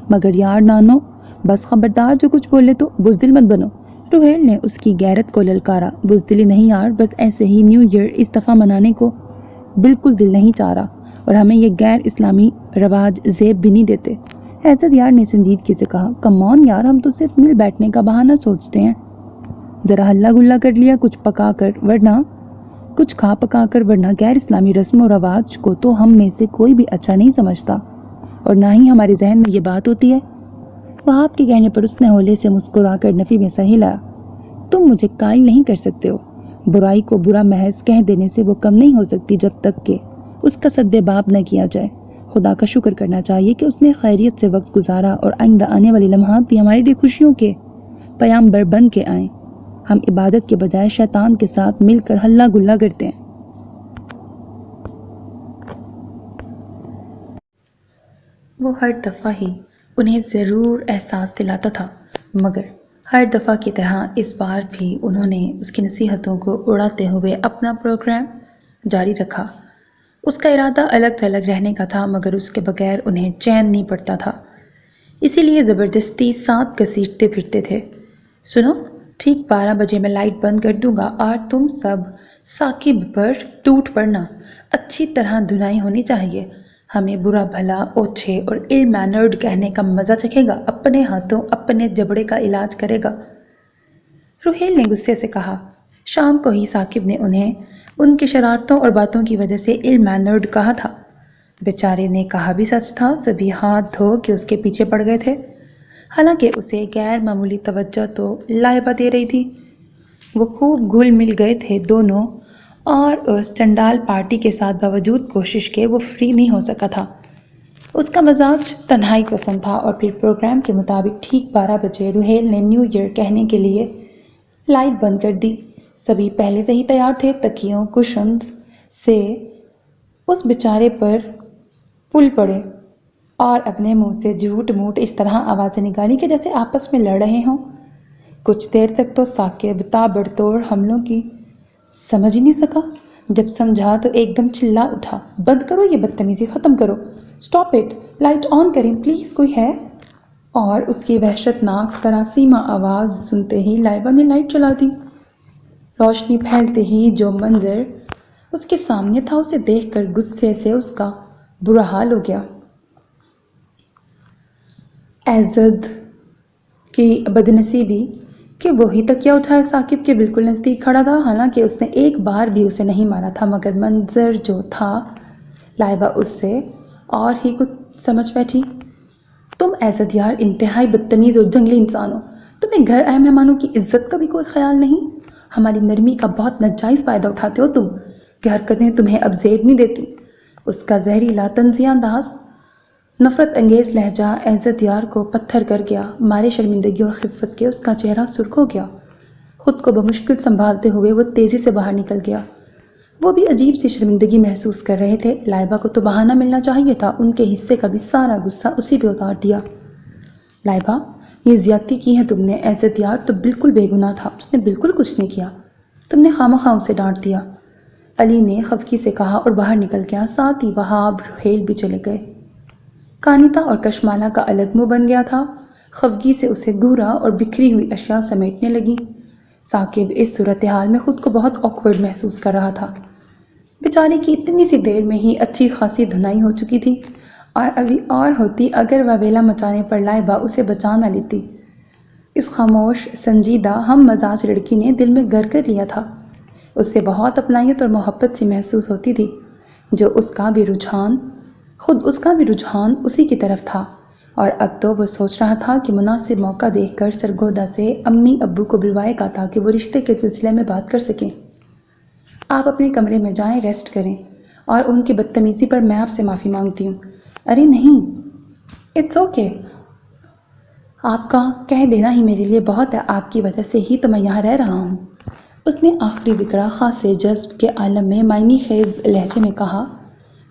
A: مگر یار نانو، بس خبردار، جو کچھ بولے تو بزدل مت بنو، روہیل نے اس کی غیرت کو للکارا۔ بزدلی نہیں یار، بس ایسے ہی نیو ایئر اس دفعہ منانے کو بالکل دل نہیں چاہ رہا، اور ہمیں یہ غیر اسلامی رواج زیب بھی نہیں دیتے۔ عزت یار نے سنجیدگی سے کہا۔ کم آن یار، ہم تو صرف مل بیٹھنے کا بہانہ سوچتے ہیں، ذرا ہلا گلا کر لیا کچھ پکا کر، ورنہ کچھ کھا پکا کر، ورنہ غیر اسلامی رسم و رواج کو تو ہم میں سے کوئی بھی اچھا نہیں سمجھتا، اور نہ ہی ہمارے ذہن میں یہ بات ہوتی ہے۔ وہاب کے کہنے پر اس نے ہولے سے مسکرا کر نفی میں سر ہلایا۔ تم مجھے قائل نہیں کر سکتے ہو، برائی کو برا محض کہہ دینے سے وہ کم نہیں ہو سکتی جب تک کہ اس کا سد باب نہ کیا جائے۔ خدا کا شکر کرنا چاہیے کہ اس نے خیریت سے وقت گزارا، اور آئندہ آنے والے لمحات بھی ہمارے لیے خوشیوں کے پیامبر بن کے آئیں۔ ہم عبادت کے بجائے شیطان کے ساتھ مل کر ہلا گلا کرتے ہیں۔ وہ ہر دفعہ ہی انہیں ضرور احساس دلاتا تھا، مگر ہر دفعہ کی طرح اس بار بھی انہوں نے اس کی نصیحتوں کو اڑاتے ہوئے اپنا پروگرام جاری رکھا۔ اس کا ارادہ الگ تھلگ رہنے کا تھا، مگر اس کے بغیر انہیں چین نہیں پڑتا تھا، اسی لیے زبردستی ساتھ گھسیٹتے پھرتے تھے۔ سنو، ٹھیک 12 بجے میں لائٹ بند کر دوں گا اور تم سب ثاقب پر ٹوٹ پڑنا۔ اچھی طرح دھنائی ہونی چاہیے۔ ہمیں برا بھلا، اوچھے اور ill mannered کہنے کا مزہ چکھے گا، اپنے ہاتھوں اپنے جبڑے کا علاج کرے گا۔ روحیل نے غصے سے کہا۔ شام کو ہی ثاقب نے انہیں ان کی شرارتوں اور باتوں کی وجہ سے ill mannered کہا تھا۔ بیچارے نے کہا بھی سچ تھا، سبھی ہاتھ دھو کے اس کے پیچھے پڑ گئے تھے۔ حالانکہ اسے غیر معمولی توجہ تو لائبہ دے رہی تھی۔ وہ خوب گھل مل گئے تھے دونوں، اور اس چنڈال پارٹی کے ساتھ باوجود کوشش کے وہ فری نہیں ہو سکا تھا۔ اس کا مزاج تنہائی پسند تھا، اور پھر پروگرام کے مطابق ٹھیک 12 بجے روحیل نے نیو ایئر کہنے کے لیے لائٹ بند کر دی۔ سبھی پہلے سے ہی تیار تھے، تکیوں کشنز سے اس بیچارے پر پل پڑے اور اپنے منہ سے جھوٹ موٹ اس طرح آوازیں نکالی کہ جیسے آپس میں لڑ رہے ہوں۔ کچھ دیر تک تو ثاقب تابڑتوڑ حملوں کی سمجھ ہی نہیں سکا۔ جب سمجھا تو ایک دم چلا اٹھا، بند کرو یہ بدتمیزی، ختم کرو، سٹاپ اٹ، لائٹ آن کریں پلیز، کوئی ہے؟ اور اس کی وحشت ناک سراسیمہ آواز سنتے ہی لائبہ نے لائٹ چلا دی۔ روشنی پھیلتے ہی جو منظر اس کے سامنے تھا اسے دیکھ کر غصے سے اس کا برا حال ہو گیا۔ عزت کی بدنصیبی کہ وہی تکیہ اٹھائے ثاقب کے بالکل نزدیک کھڑا تھا، حالانکہ اس نے ایک بار بھی اسے نہیں مارا تھا، مگر منظر جو تھا، لائبہ اس سے اور ہی کچھ سمجھ بیٹھی۔ تم عزت یار انتہائی بدتمیز اور جنگلی انسان ہو، تمہیں گھر آئے مہمانوں کی عزت کا بھی کوئی خیال نہیں، ہماری نرمی کا بہت ناجائز فائدہ اٹھاتے ہو تم، کہ حرکتیں تمہیں اب زیب نہیں دیتی۔ اس کا زہریلا طنزیہ انداز، نفرت انگیز لہجہ عزت یار کو پتھر کر گیا۔ مارے شرمندگی اور خفت کے اس کا چہرہ سرخ ہو گیا۔ خود کو بمشکل سنبھالتے ہوئے وہ تیزی سے باہر نکل گیا۔ وہ بھی عجیب سی شرمندگی محسوس کر رہے تھے۔ لائبہ کو تو بہانہ ملنا چاہیے تھا، ان کے حصے کا بھی سارا غصہ اسی پہ اتار دیا۔ لائبہ، یہ زیادتی کی ہے تم نے، عزت یار تو بالکل بے گناہ تھا، اس نے بالکل کچھ نہیں کیا، تم نے خواہ اسے ڈانٹ دیا، علی نے خفگی سے کہا اور باہر نکل گیا۔ ساتھ ہی وہاب روحیل بھی چلے گئے۔ کانیتا اور کشمالہ کا الگ منہ بن گیا تھا، خفگی سے اسے گھورا اور بکھری ہوئی اشیاء سمیٹنے لگی۔ ثاقب اس صورتحال میں خود کو بہت آکورڈ محسوس کر رہا تھا۔ بیچارے کی اتنی سی دیر میں ہی اچھی خاصی دھنائی ہو چکی تھی، اور ابھی اور ہوتی اگر واویلا مچانے پر لائبہ اسے بچا نہ لیتی۔ اس خاموش، سنجیدہ، ہم مزاج لڑکی نے دل میں گھر کر لیا تھا۔ اس سے بہت اپنائیت اور محبت سی محسوس ہوتی تھی، جو اس کا بھی رجحان اسی کی طرف تھا، اور اب تو وہ سوچ رہا تھا کہ مناسب موقع دیکھ کر سرگودا سے امی ابو کو بلوائے گا تاکہ وہ رشتے کے سلسلے میں بات کر سکیں۔ آپ اپنے کمرے میں جائیں، ریسٹ کریں، اور ان کی بدتمیزی پر میں آپ سے معافی مانگتی ہوں۔ ارے نہیں، اٹس اوکے، آپ کا کہہ دینا ہی میرے لیے بہت ہے، آپ کی وجہ سے ہی تو میں یہاں رہ رہا ہوں۔ اس نے آخری وکڑا خاصے جذب کے عالم میں معنی خیز لہجے میں کہا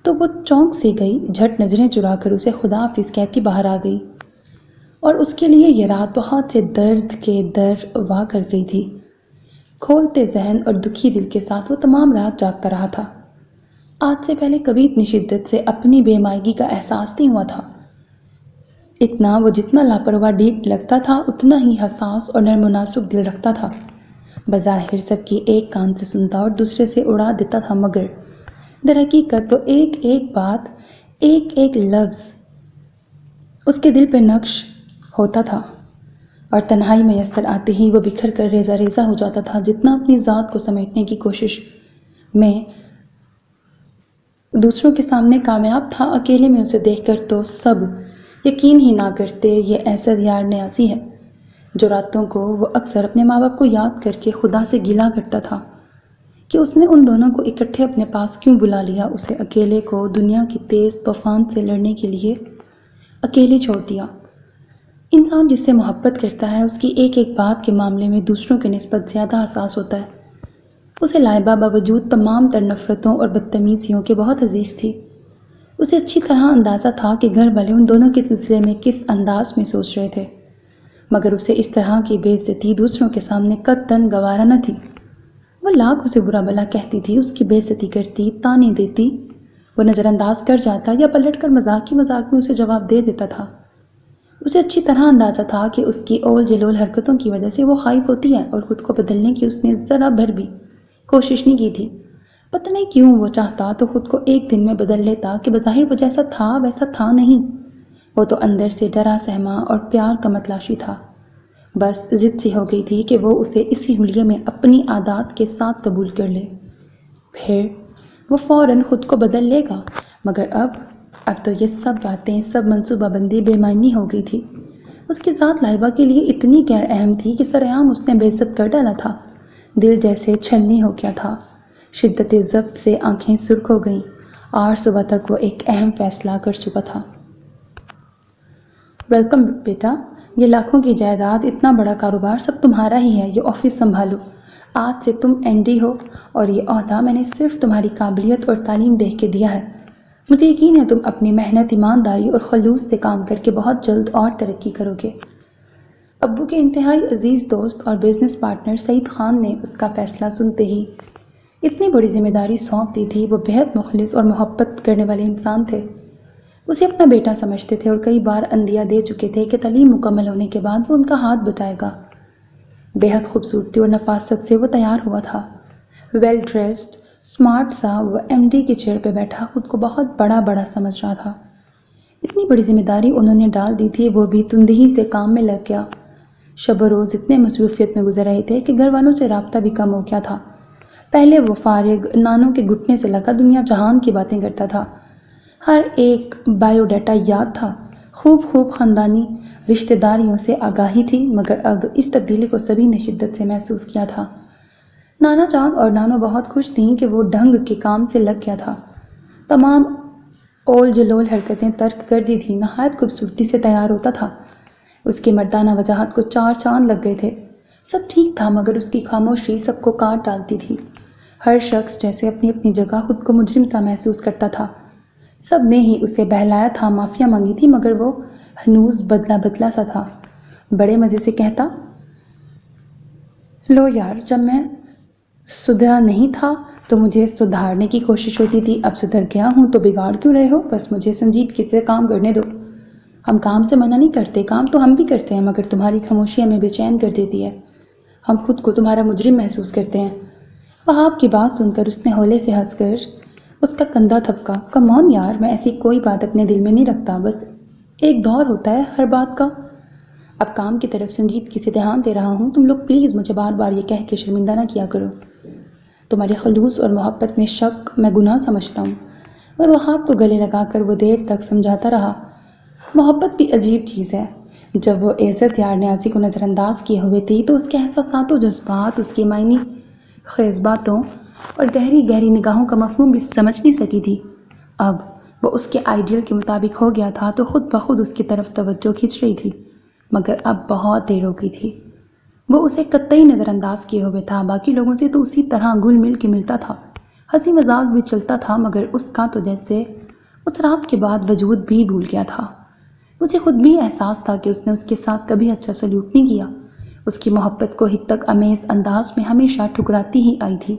A: تو وہ چونک سی گئی، جھٹ نظریں چرا کر اسے خدا حافظ کہتی باہر آ گئی، اور اس کے لیے یہ رات بہت سے درد کے در وا کر گئی تھی۔ کھولتے ذہن اور دکھی دل کے ساتھ وہ تمام رات جاگتا رہا تھا۔ آج سے پہلے کبھی اتنی شدت سے اپنی بے مائگی کا احساس نہیں ہوا تھا۔ اتنا وہ جتنا لاپرواہ ڈیپ لگتا تھا اتنا ہی حساس اور نرم و نازک دل رکھتا تھا۔ بظاہر سب کی ایک کان سے سنتا اور دوسرے سے اڑا دیتا تھا، مگر در حقیقت وہ ایک ایک بات، ایک ایک لفظ اس کے دل پہ نقش ہوتا تھا، اور تنہائی میسر آتے ہی وہ بکھر کر ریزہ ریزہ ہو جاتا تھا۔ جتنا اپنی ذات کو سمیٹنے کی کوشش میں دوسروں کے سامنے کامیاب تھا، اکیلے میں اسے دیکھ کر تو سب یقین ہی نہ کرتے یہ عزت یار نیازی ہے، جو راتوں کو وہ اکثر اپنے ماں باپ کو یاد کر کے خدا سے گلہ کرتا تھا کہ اس نے ان دونوں کو اکٹھے اپنے پاس کیوں بلا لیا، اسے اکیلے کو دنیا کی تیز طوفان سے لڑنے کے لیے اکیلے چھوڑ دیا۔ انسان جس سے محبت کرتا ہے اس کی ایک ایک بات کے معاملے میں دوسروں کے نسبت زیادہ حساس ہوتا ہے۔ اسے لائبہ باوجود تمام تر نفرتوں اور بدتمیزیوں کے بہت عزیز تھی۔ اسے اچھی طرح اندازہ تھا کہ گھر والے ان دونوں کے سلسلے میں کس انداز میں سوچ رہے تھے، مگر اسے اس طرح کی بے عزتی دوسروں کے سامنے قطعاً گوارا نہ تھی۔ وہ لاکھ اسے برا بھلا کہتی تھی، اس کی بے عزتی کرتی، تانے دیتی، وہ نظر انداز کر جاتا یا پلٹ کر مذاق میں اسے جواب دے دیتا تھا۔ اسے اچھی طرح اندازہ تھا کہ اس کی اول جلول حرکتوں کی وجہ سے وہ خائف ہوتی ہے، اور خود کو بدلنے کی اس نے ذرا بھر بھی کوشش نہیں کی تھی۔ پتہ نہیں کیوں وہ چاہتا تو خود کو ایک دن میں بدل لیتا کہ بظاہر وہ جیسا تھا ویسا تھا نہیں۔ وہ تو اندر سے ڈرا سہما اور پیار کا متلاشی تھا۔ بس ضد سی ہو گئی تھی کہ وہ اسے اسی حلیے میں اپنی عادات کے ساتھ قبول کر لے، پھر وہ فوراً خود کو بدل لے گا۔ مگر اب تو یہ سب باتیں، سب منصوبہ بندی بے معنی ہو گئی تھی۔ اس کی ذات لائبہ کے لیے اتنی غیر اہم تھی کہ سرعام اس نے بے عزت کر ڈالا تھا۔ دل جیسے چھلنی ہو گیا تھا، شدت ضبط سے آنکھیں سرخ ہو گئیں، اور صبح تک وہ ایک اہم فیصلہ کر چکا تھا۔ ویلکم بیٹا، یہ لاکھوں کی جائیداد، اتنا بڑا کاروبار سب تمہارا ہی ہے۔ یہ آفس سنبھالو، آج سے تم MD ہو، اور یہ عہدہ میں نے صرف تمہاری قابلیت اور تعلیم دیکھ کے دیا ہے۔ مجھے یقین ہے تم اپنی محنت، ایمانداری اور خلوص سے کام کر کے بہت جلد اور ترقی کرو گے۔ ابو کے انتہائی عزیز دوست اور بزنس پارٹنر سعید خان نے اس کا فیصلہ سنتے ہی اتنی بڑی ذمہ داری سونپ دی تھی۔ وہ بہت مخلص اور محبت کرنے والے انسان تھے، اسے اپنا بیٹا سمجھتے تھے، اور کئی بار عندیہ دے چکے تھے کہ تعلیم مکمل ہونے کے بعد وہ ان کا ہاتھ بٹائے گا۔ بہت خوبصورتی اور نفاست سے وہ تیار ہوا تھا، ویل ڈریسڈ، اسمارٹ سا۔ وہ MD کی چیئر پہ بیٹھا خود کو بہت بڑا سمجھ رہا تھا۔ اتنی بڑی ذمہ داری انہوں نے ڈال دی تھی، وہ بھی تندہی سے کام میں لگ گیا۔ شب و روز اتنے مصروفیت میں گزر رہے تھے کہ گھر والوں سے رابطہ بھی کم ہو گیا تھا۔ پہلے وہ فارغ نانوں کے گھٹنے سے لگا دنیا جہان کی باتیں کرتا تھا، ہر ایک بایو ڈیٹا یاد تھا، خوب خاندانی رشتہ داریوں سے آگاہی تھی۔ مگر اب اس تبدیلی کو سبھی نے شدت سے محسوس کیا تھا۔ نانا جان اور نانو بہت خوش تھیں کہ وہ ڈھنگ کے کام سے لگ گیا تھا، تمام اول جلول حرکتیں ترک کر دی تھیں، نہایت خوبصورتی سے تیار ہوتا تھا۔ اس کی مردانہ وجاہت کو 4 چاند لگ گئے تھے۔ سب ٹھیک تھا، مگر اس کی خاموشی سب کو کاٹ ڈالتی تھی۔ ہر شخص جیسے اپنی اپنی جگہ خود کو مجرم سا محسوس کرتا تھا۔ سب نے ہی اسے بہلایا تھا، معافیاں مانگی تھی، مگر وہ ہنوز بدلا سا تھا۔ بڑے مزے سے کہتا، لو یار، جب میں سدھرا نہیں تھا تو مجھے سدھارنے کی کوشش ہوتی تھی، اب سدھر گیا ہوں تو بگاڑ کیوں رہے ہو؟ بس مجھے سنجیدگی سے کام کرنے دو۔ ہم کام سے منع نہیں کرتے، کام تو ہم بھی کرتے ہیں، مگر تمہاری خاموشی ہمیں بے چین کر دیتی ہے۔ ہم خود کو تمہارا مجرم محسوس کرتے ہیں۔ وہاب کی بات سن کر اس نے ہولے سے ہنس کر اس کا کندھا تھپکا۔ کم آن یار، میں ایسی کوئی بات اپنے دل میں نہیں رکھتا، بس ایک دور ہوتا ہے ہر بات کا۔ اب کام کی طرف سنجیدگی سے دھیان دے رہا ہوں، تم لوگ پلیز مجھے بار بار یہ کہہ کے شرمندہ نہ کیا کرو۔ تمہارے خلوص اور محبت میں شک میں گناہ سمجھتا ہوں۔ اور وہاب کو گلے لگا کر وہ دیر تک سمجھاتا رہا۔ محبت بھی عجیب چیز ہے۔ جب وہ عزت یار نیازی کو نظر انداز کیے ہوئے تھی تو اس کے احساسات و جذبات، اس کی معنی خیز باتوں اور گہری نگاہوں کا مفہوم بھی سمجھ نہیں سکی تھی۔ اب وہ اس کے آئیڈیل کے مطابق ہو گیا تھا تو خود بخود اس کی طرف توجہ کھنچ رہی تھی، مگر اب بہت دیر ہو گئی تھی۔ وہ اسے قطعی نظر انداز کیے ہوئے تھا، باقی لوگوں سے تو اسی طرح گل مل کے ملتا تھا، ہنسی مذاق بھی چلتا تھا، مگر اس کا تو جیسے اس رات کے بعد وجود بھی بھول گیا تھا۔ اسے خود بھی احساس تھا کہ اس نے اس کے ساتھ کبھی اچھا سلوک نہیں کیا، اس کی محبت کو حدت امیز انداز میں ہمیشہ ٹھکراتی ہی آئی تھی،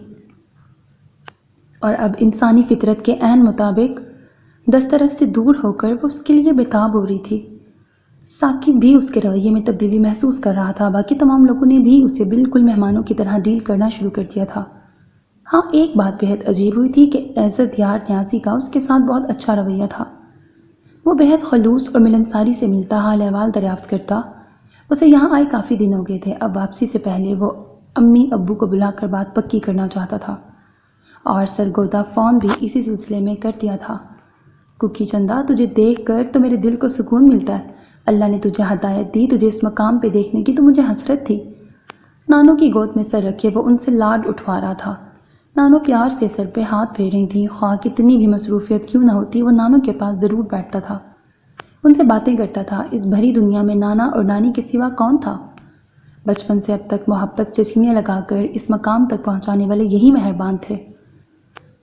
A: اور اب انسانی فطرت کے عین مطابق دسترس سے دور ہو کر وہ اس کے لیے بےتاب ہو رہی تھی۔ ثاقب بھی اس کے رویے میں تبدیلی محسوس کر رہا تھا، باقی تمام لوگوں نے بھی اسے بالکل مہمانوں کی طرح ڈیل کرنا شروع کر دیا تھا۔ ہاں، ایک بات بہت عجیب ہوئی تھی کہ عزت یار نیازی کا اس کے ساتھ بہت اچھا رویہ تھا۔ وہ بہت خلوص اور ملنساری سے ملتا، حال احوال دریافت کرتا۔ اسے یہاں آئے کافی دن ہو گئے تھے، اب واپسی سے پہلے وہ امی ابو کو بلا کر بات پکی کرنا چاہتا تھا، اور سرگودا فون بھی اسی سلسلے میں کر دیا تھا۔ کوکی چندا، تجھے دیکھ کر تو میرے دل کو سکون ملتا ہے۔ اللہ نے تجھے ہدایت دی، تجھے اس مقام پہ دیکھنے کی تو مجھے حسرت تھی۔ نانو کی گود میں سر رکھے وہ ان سے لاڈ اٹھوا رہا تھا۔ نانو پیار سے سر پہ ہاتھ پھیر رہی تھیں، خواہ کتنی بھی مصروفیت کیوں نہ ہوتی، وہ نانو کے پاس ضرور بیٹھتا تھا، ان سے باتیں کرتا تھا۔ اس بھری دنیا میں نانا اور نانی کے سوا کون تھا؟ بچپن سے اب تک محبت سے سینے لگا کر اس مقام تک پہنچانے والے یہی مہربان تھے۔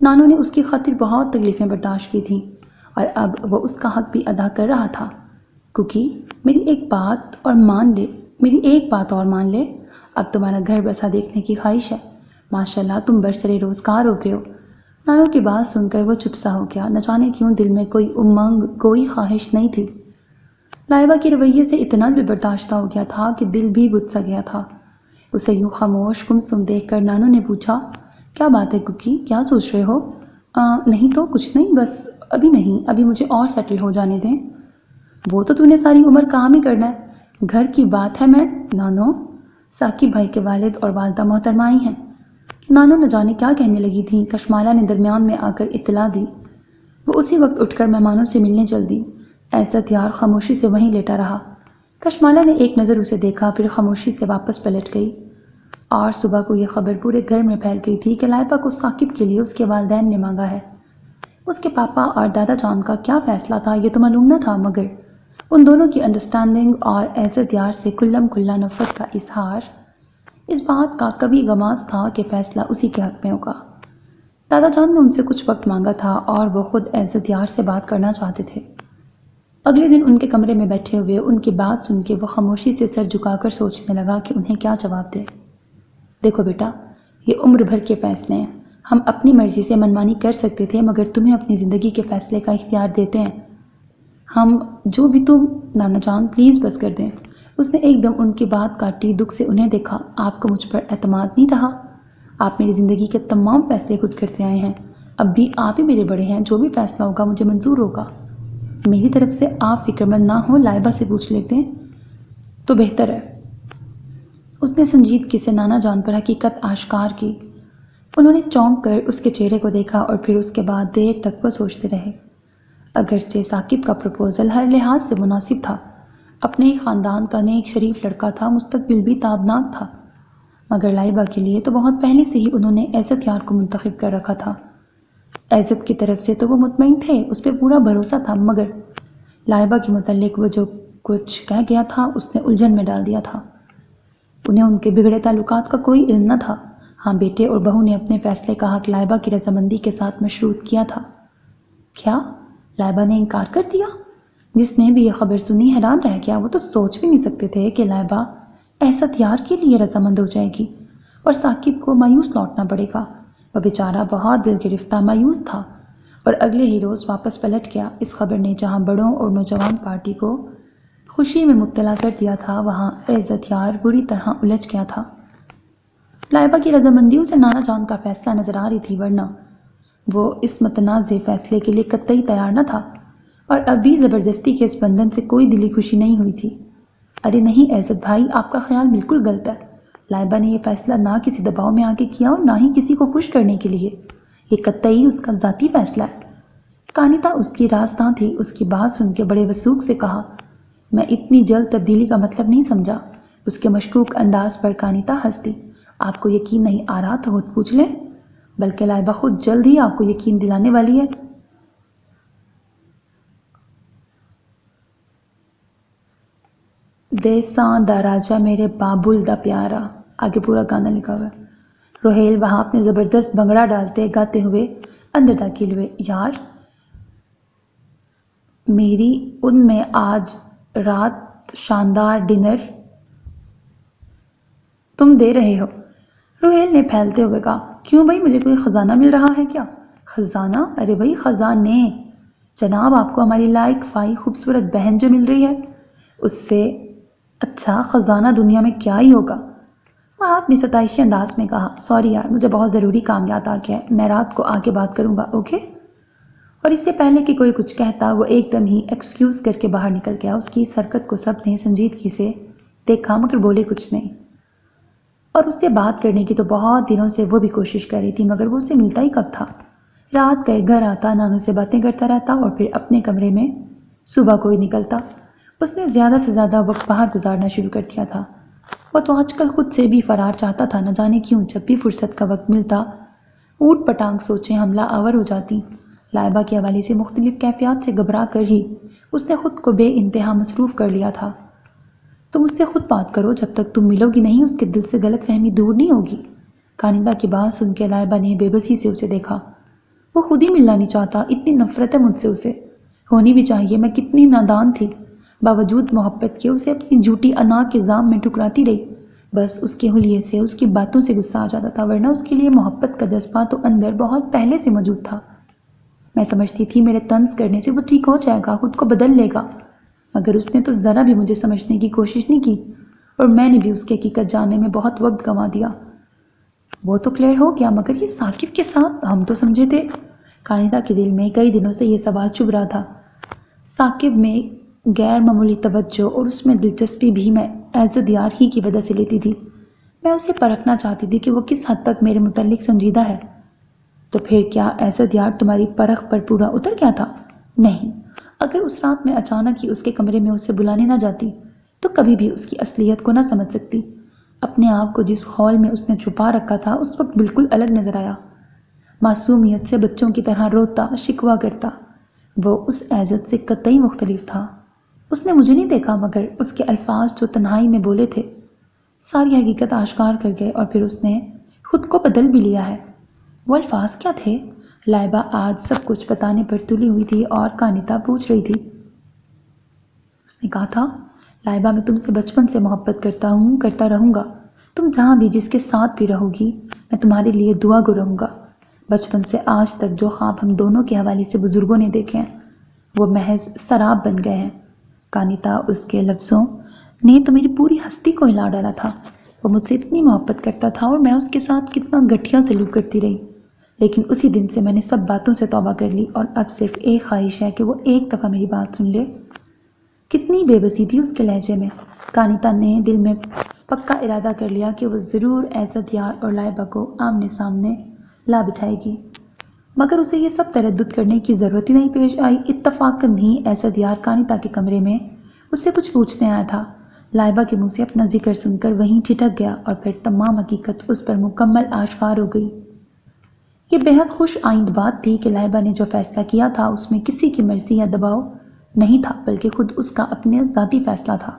A: نانو نے اس کی خاطر بہت تکلیفیں برداشت کی تھیں، اور اب وہ اس کا حق بھی ادا کر رہا تھا۔ کوکی، میری ایک بات اور مان لے، اب تمہارا گھر بسا دیکھنے کی خواہش ہے۔ ماشاءاللہ تم برسر روزگار ہو گئے ہو، نانو کی بات سن کر وہ چپ سا ہو گیا۔ نہ جانے کیوں دل میں کوئی امنگ، کوئی خواہش نہیں تھی۔ لائبہ کے رویے سے اتنا دل برداشتہ ہو گیا تھا کہ دل بھی بجھ سا گیا تھا۔ اسے یوں خاموش گمسم دیکھ کر نانو نے پوچھا، کیا بات ہے کوکی، کیا سوچ رہے ہو؟ نہیں تو کچھ نہیں، بس ابھی نہیں، ابھی مجھے اور سیٹل ہو جانے دیں۔ وہ تو نے ساری عمر کام ہی کرنا ہے، گھر کی بات ہے۔ میں نانو، ثاقب بھائی کے والد اور والدہ محترمہ آئی ہیں۔ نانو نہ جانے کیا کہنے لگی تھی، کشمالہ نے درمیان میں آ کر اطلاع دی۔ وہ اسی وقت اٹھ کر مہمانوں سے ملنے چل دی۔ عزت یار خاموشی سے وہیں لیٹا رہا۔ کشمالہ نے ایک نظر اسے دیکھا، پھر خاموشی سے واپس پلٹ گئی۔ اور صبح کو یہ خبر پورے گھر میں پھیل گئی تھی کہ لائبہ کو ثاقب کے لیے اس کے والدین نے مانگا ہے۔ اس کے پاپا اور دادا جان کا کیا فیصلہ تھا یہ تو معلوم نہ تھا، مگر ان دونوں کی انڈرسٹینڈنگ اور عزت یار سے کھلم کھلا نفرت کا اظہار اس بات کا کبھی غماز تھا کہ فیصلہ اسی کے حق میں ہوگا۔ دادا جان نے ان سے کچھ وقت مانگا تھا اور وہ خود عزت یار سے بات کرنا چاہتے تھے۔ اگلے دن ان کے کمرے میں بیٹھے ہوئے ان کی بات سن کے وہ خاموشی سے سر جھکا کر سوچنے لگا کہ انہیں کیا جواب دے۔ دیکھو بیٹا، یہ عمر بھر کے فیصلے ہیں، ہم اپنی مرضی سے منمانی کر سکتے تھے مگر تمہیں اپنی زندگی کے فیصلے کا اختیار دیتے ہیں۔ ہم جو بھی تم نانا جان پلیز بس کر دیں۔ اس نے ایک دم ان کی بات کاٹی۔ دکھ سے انہیں دیکھا، آپ کو مجھ پر اعتماد نہیں رہا؟ آپ میری زندگی کے تمام فیصلے خود کرتے آئے ہیں، اب بھی آپ ہی میرے بڑے ہیں، جو بھی فیصلہ ہوگا مجھے منظور ہوگا۔ میری طرف سے آپ فکر مند نہ ہو، لائبہ سے پوچھ لیتے ہیں تو بہتر ہے۔ اس نے سنجیدگی سے نانا جان پر حقیقت آشکار کی۔ انہوں نے چونک کر اس کے چہرے کو دیکھا اور پھر اس کے بعد دیر تک وہ سوچتے رہے۔ اگرچہ ثاقب کا پروپوزل ہر لحاظ سے مناسب تھا، اپنے ہی خاندان کا نیک شریف لڑکا تھا، مستقبل بھی تابناک تھا، مگر لائبہ کے لیے تو بہت پہلے سے ہی انہوں نے عزت یار کو منتخب کر رکھا تھا۔ عزت کی طرف سے تو وہ مطمئن تھے، اس پہ پورا بھروسہ تھا، مگر لائبہ کے متعلق وہ جو کچھ کہہ گیا تھا اس نے الجھن میں ڈال دیا تھا۔ انہیں ان کے بگڑے تعلقات کا کوئی علم نہ تھا۔ ہاں، بیٹے اور بہو نے اپنے فیصلے کا حق لائبہ کی رضامندی کے ساتھ مشروط کیا تھا۔ کیا؟ لائبہ نے انکار کر دیا؟ جس نے بھی یہ خبر سنی حیران رہ گیا۔ وہ تو سوچ بھی نہیں سکتے تھے کہ لائبہ عزت یار کے لیے رضامند ہو جائے گی اور ثاقب کو مایوس لوٹنا پڑے گا۔ وہ بیچارہ بہت دل گرفتہ مایوس تھا اور اگلے ہی روز واپس پلٹ گیا۔ اس خبر نے جہاں بڑوں اور نوجوان پارٹی کو خوشی میں مبتلا کر دیا تھا، وہاں عزت یار بری طرح الجھ گیا تھا۔ لائبہ کی رضامندی اسے نانا جان کا فیصلہ نظر آ رہی تھی، ورنہ وہ اس متنازع فیصلے کے لیے قطعی تیار نہ تھا، اور اب بھی زبردستی کے اس بندھن سے کوئی دلی خوشی نہیں ہوئی تھی۔ ارے نہیں عزت بھائی، آپ کا خیال بالکل غلط ہے۔ لائبہ نے یہ فیصلہ نہ کسی دباؤ میں آ کے کیا اور نہ ہی کسی کو خوش کرنے کے لیے، یہ قطعی اس کا ذاتی فیصلہ ہے۔ کانیتا اس کی رازداں تھی، اس کی بات سن کے بڑے وثوق سے کہا، میں اتنی جلد تبدیلی کا مطلب نہیں سمجھا۔ اس کے مشکوک انداز پر کانیتا ہنس دی۔ آپ کو یقین نہیں آ رہا تو خود پوچھ لیں، بلکہ لائبہ خود جلد ہی آپ کو یقین دلانے والی ہے۔ دیساں دا راجا میرے بابل دا پیارا، آگے پورا گانا لکھا ہوا ہے۔ روہیل وہاں اپنے زبردست بنگڑا ڈالتے گاتے ہوئے اندر داخل ہوئے۔ یار، میری ان میں آج رات شاندار ڈنر تم دے رہے ہو، روہیل نے پھیلتے ہوئے کہا۔ کیوں بھائی، مجھے کوئی خزانہ مل رہا ہے کیا؟ خزانہ؟ ارے بھائی خزانے، جناب آپ کو ہماری لائق فائی خوبصورت بہن جو مل رہی ہے اس سے اچھا خزانہ دنیا میں کیا ہی ہوگا۔ وہاں اپنی ستائشی انداز میں کہا، سوری یار، مجھے بہت ضروری کام یاد آ گیا ہے، میں رات کو آ کے بات کروں گا، اوکے؟ اور اس سے پہلے کہ کوئی کچھ کہتا وہ ایک دم ہی ایکسکیوز کر کے باہر نکل گیا۔ اس کی اس حرکت کو سب نے سنجیدگی سے دیکھا مگر بولے کچھ نہیں، اور اس سے بات کرنے کی تو بہت دنوں سے وہ بھی کوشش کر رہی تھی، مگر وہ اسے ملتا ہی کب تھا۔ رات گئے گھر آتا، نانو سے باتیں کرتا رہتا اور پھر اپنے کمرے میں صبح کوئی نکلتا۔ اس نے زیادہ سے زیادہ وقت باہر گزارنا شروع کر دیا تھا۔ وہ تو آج کل خود سے بھی فرار چاہتا تھا، نہ جانے کیوں جب بھی فرصت کا وقت ملتا اوٹ پٹانگ سوچیں حملہ آور ہو جاتی۔ لائبہ کے حوالے سے مختلف کیفیات سے گھبرا کر ہی اس نے خود کو بے انتہا مصروف کر لیا تھا۔ تم اس سے خود بات کرو، جب تک تم ملو گی نہیں اس کے دل سے غلط فہمی دور نہیں ہوگی۔ کانیتا کی بات سن کے لائبہ نے بے بسی سے اسے دیکھا۔ وہ خود ہی ملنا نہیں چاہتا، اتنی نفرت ہے مجھ سے اسے، ہونی بھی چاہیے، میں کتنی نادان تھی، باوجود محبت کے اسے اپنی جھوٹی انا کے جام میں ٹھکراتی رہی۔ بس اس کے حلیے سے، اس کی باتوں سے غصہ آ جاتا تھا، ورنہ اس کے لیے محبت کا جذبہ تو اندر بہت پہلے سے موجود تھا۔ میں سمجھتی تھی میرے طنز کرنے سے وہ ٹھیک ہو جائے گا، خود کو بدل لے گا، مگر اس نے تو ذرا بھی مجھے سمجھنے کی کوشش نہیں کی، اور میں نے بھی اس کی حقیقت جاننے میں بہت وقت گنوا دیا۔ وہ تو کلیئر ہو گیا، مگر یہ ثاقب کے ساتھ ہم تو سمجھے تھے۔ کانیتا کے دل میں کئی دنوں سے یہ سوال چبھ رہا تھا۔ ثاقب میں غیر معمولی توجہ اور اس میں دلچسپی بھی میں عزت یار ہی کی وجہ سے لیتی تھی۔ میں اسے پرکھنا چاہتی تھی کہ وہ کس حد تک میرے متعلق سنجیدہ ہے۔ تو پھر کیا عزت یار تمہاری پرکھ پر پورا اتر گیا تھا؟ نہیں، اگر اس رات میں اچانک ہی اس کے کمرے میں اسے بلانے نہ جاتی تو کبھی بھی اس کی اصلیت کو نہ سمجھ سکتی۔ اپنے آپ کو جس ہال میں اس نے چھپا رکھا تھا اس وقت بالکل الگ نظر آیا۔ معصومیت سے بچوں کی طرح روتا، شکوہ کرتا۔ وہ اس عزت سے قطعی مختلف تھا۔ اس نے مجھے نہیں دیکھا، مگر اس کے الفاظ جو تنہائی میں بولے تھے ساری حقیقت آشکار کر گئے، اور پھر اس نے خود کو بدل بھی لیا ہے۔ وہ الفاظ کیا تھے؟ لائبہ آج سب کچھ بتانے پر تلی ہوئی تھی اور کانیتا پوچھ رہی تھی۔ اس نے کہا تھا، لائبہ میں تم سے بچپن سے محبت کرتا ہوں، کرتا رہوں گا۔ تم جہاں بھی جس کے ساتھ بھی رہو گی میں تمہارے لیے دعا گو رہوں گا۔ بچپن سے آج تک جو خواب ہم دونوں کے حوالے سے بزرگوں نے دیکھے ہیں وہ محض سراب بن گئے ہیں۔ کانیتا، اس کے لفظوں نے تو میری پوری ہستی کو ہلا ڈالا تھا۔ وہ مجھ سے اتنی محبت کرتا تھا اور میں اس کے ساتھ کتنا گٹھیا سلوک کرتی رہی، لیکن اسی دن سے میں نے سب باتوں سے توبہ کر لی، اور اب صرف ایک خواہش ہے کہ وہ ایک دفعہ میری بات سن لے۔ کتنی بے بسی تھی اس کے لہجے میں۔ کانیتا نے دل میں پکا ارادہ کر لیا کہ وہ ضرور عزت یار اور لائبہ کو آمنے سامنے لا بٹھائے گی، مگر اسے یہ سب تردد کرنے کی ضرورت ہی نہیں پیش آئی۔ اتفاقاً ہی عزت یار کانیتا کے کمرے میں اس سے کچھ پوچھنے آیا تھا۔ لائبہ کے منہ سے اپنا ذکر سن کر وہیں ٹھٹک گیا، اور پھر تمام حقیقت اس پر مکمل آشکار ہو گئی۔ یہ بے حد خوش آئند بات تھی کہ لائبہ نے جو فیصلہ کیا تھا اس میں کسی کی مرضی یا دباؤ نہیں تھا، بلکہ خود اس کا اپنے ذاتی فیصلہ تھا،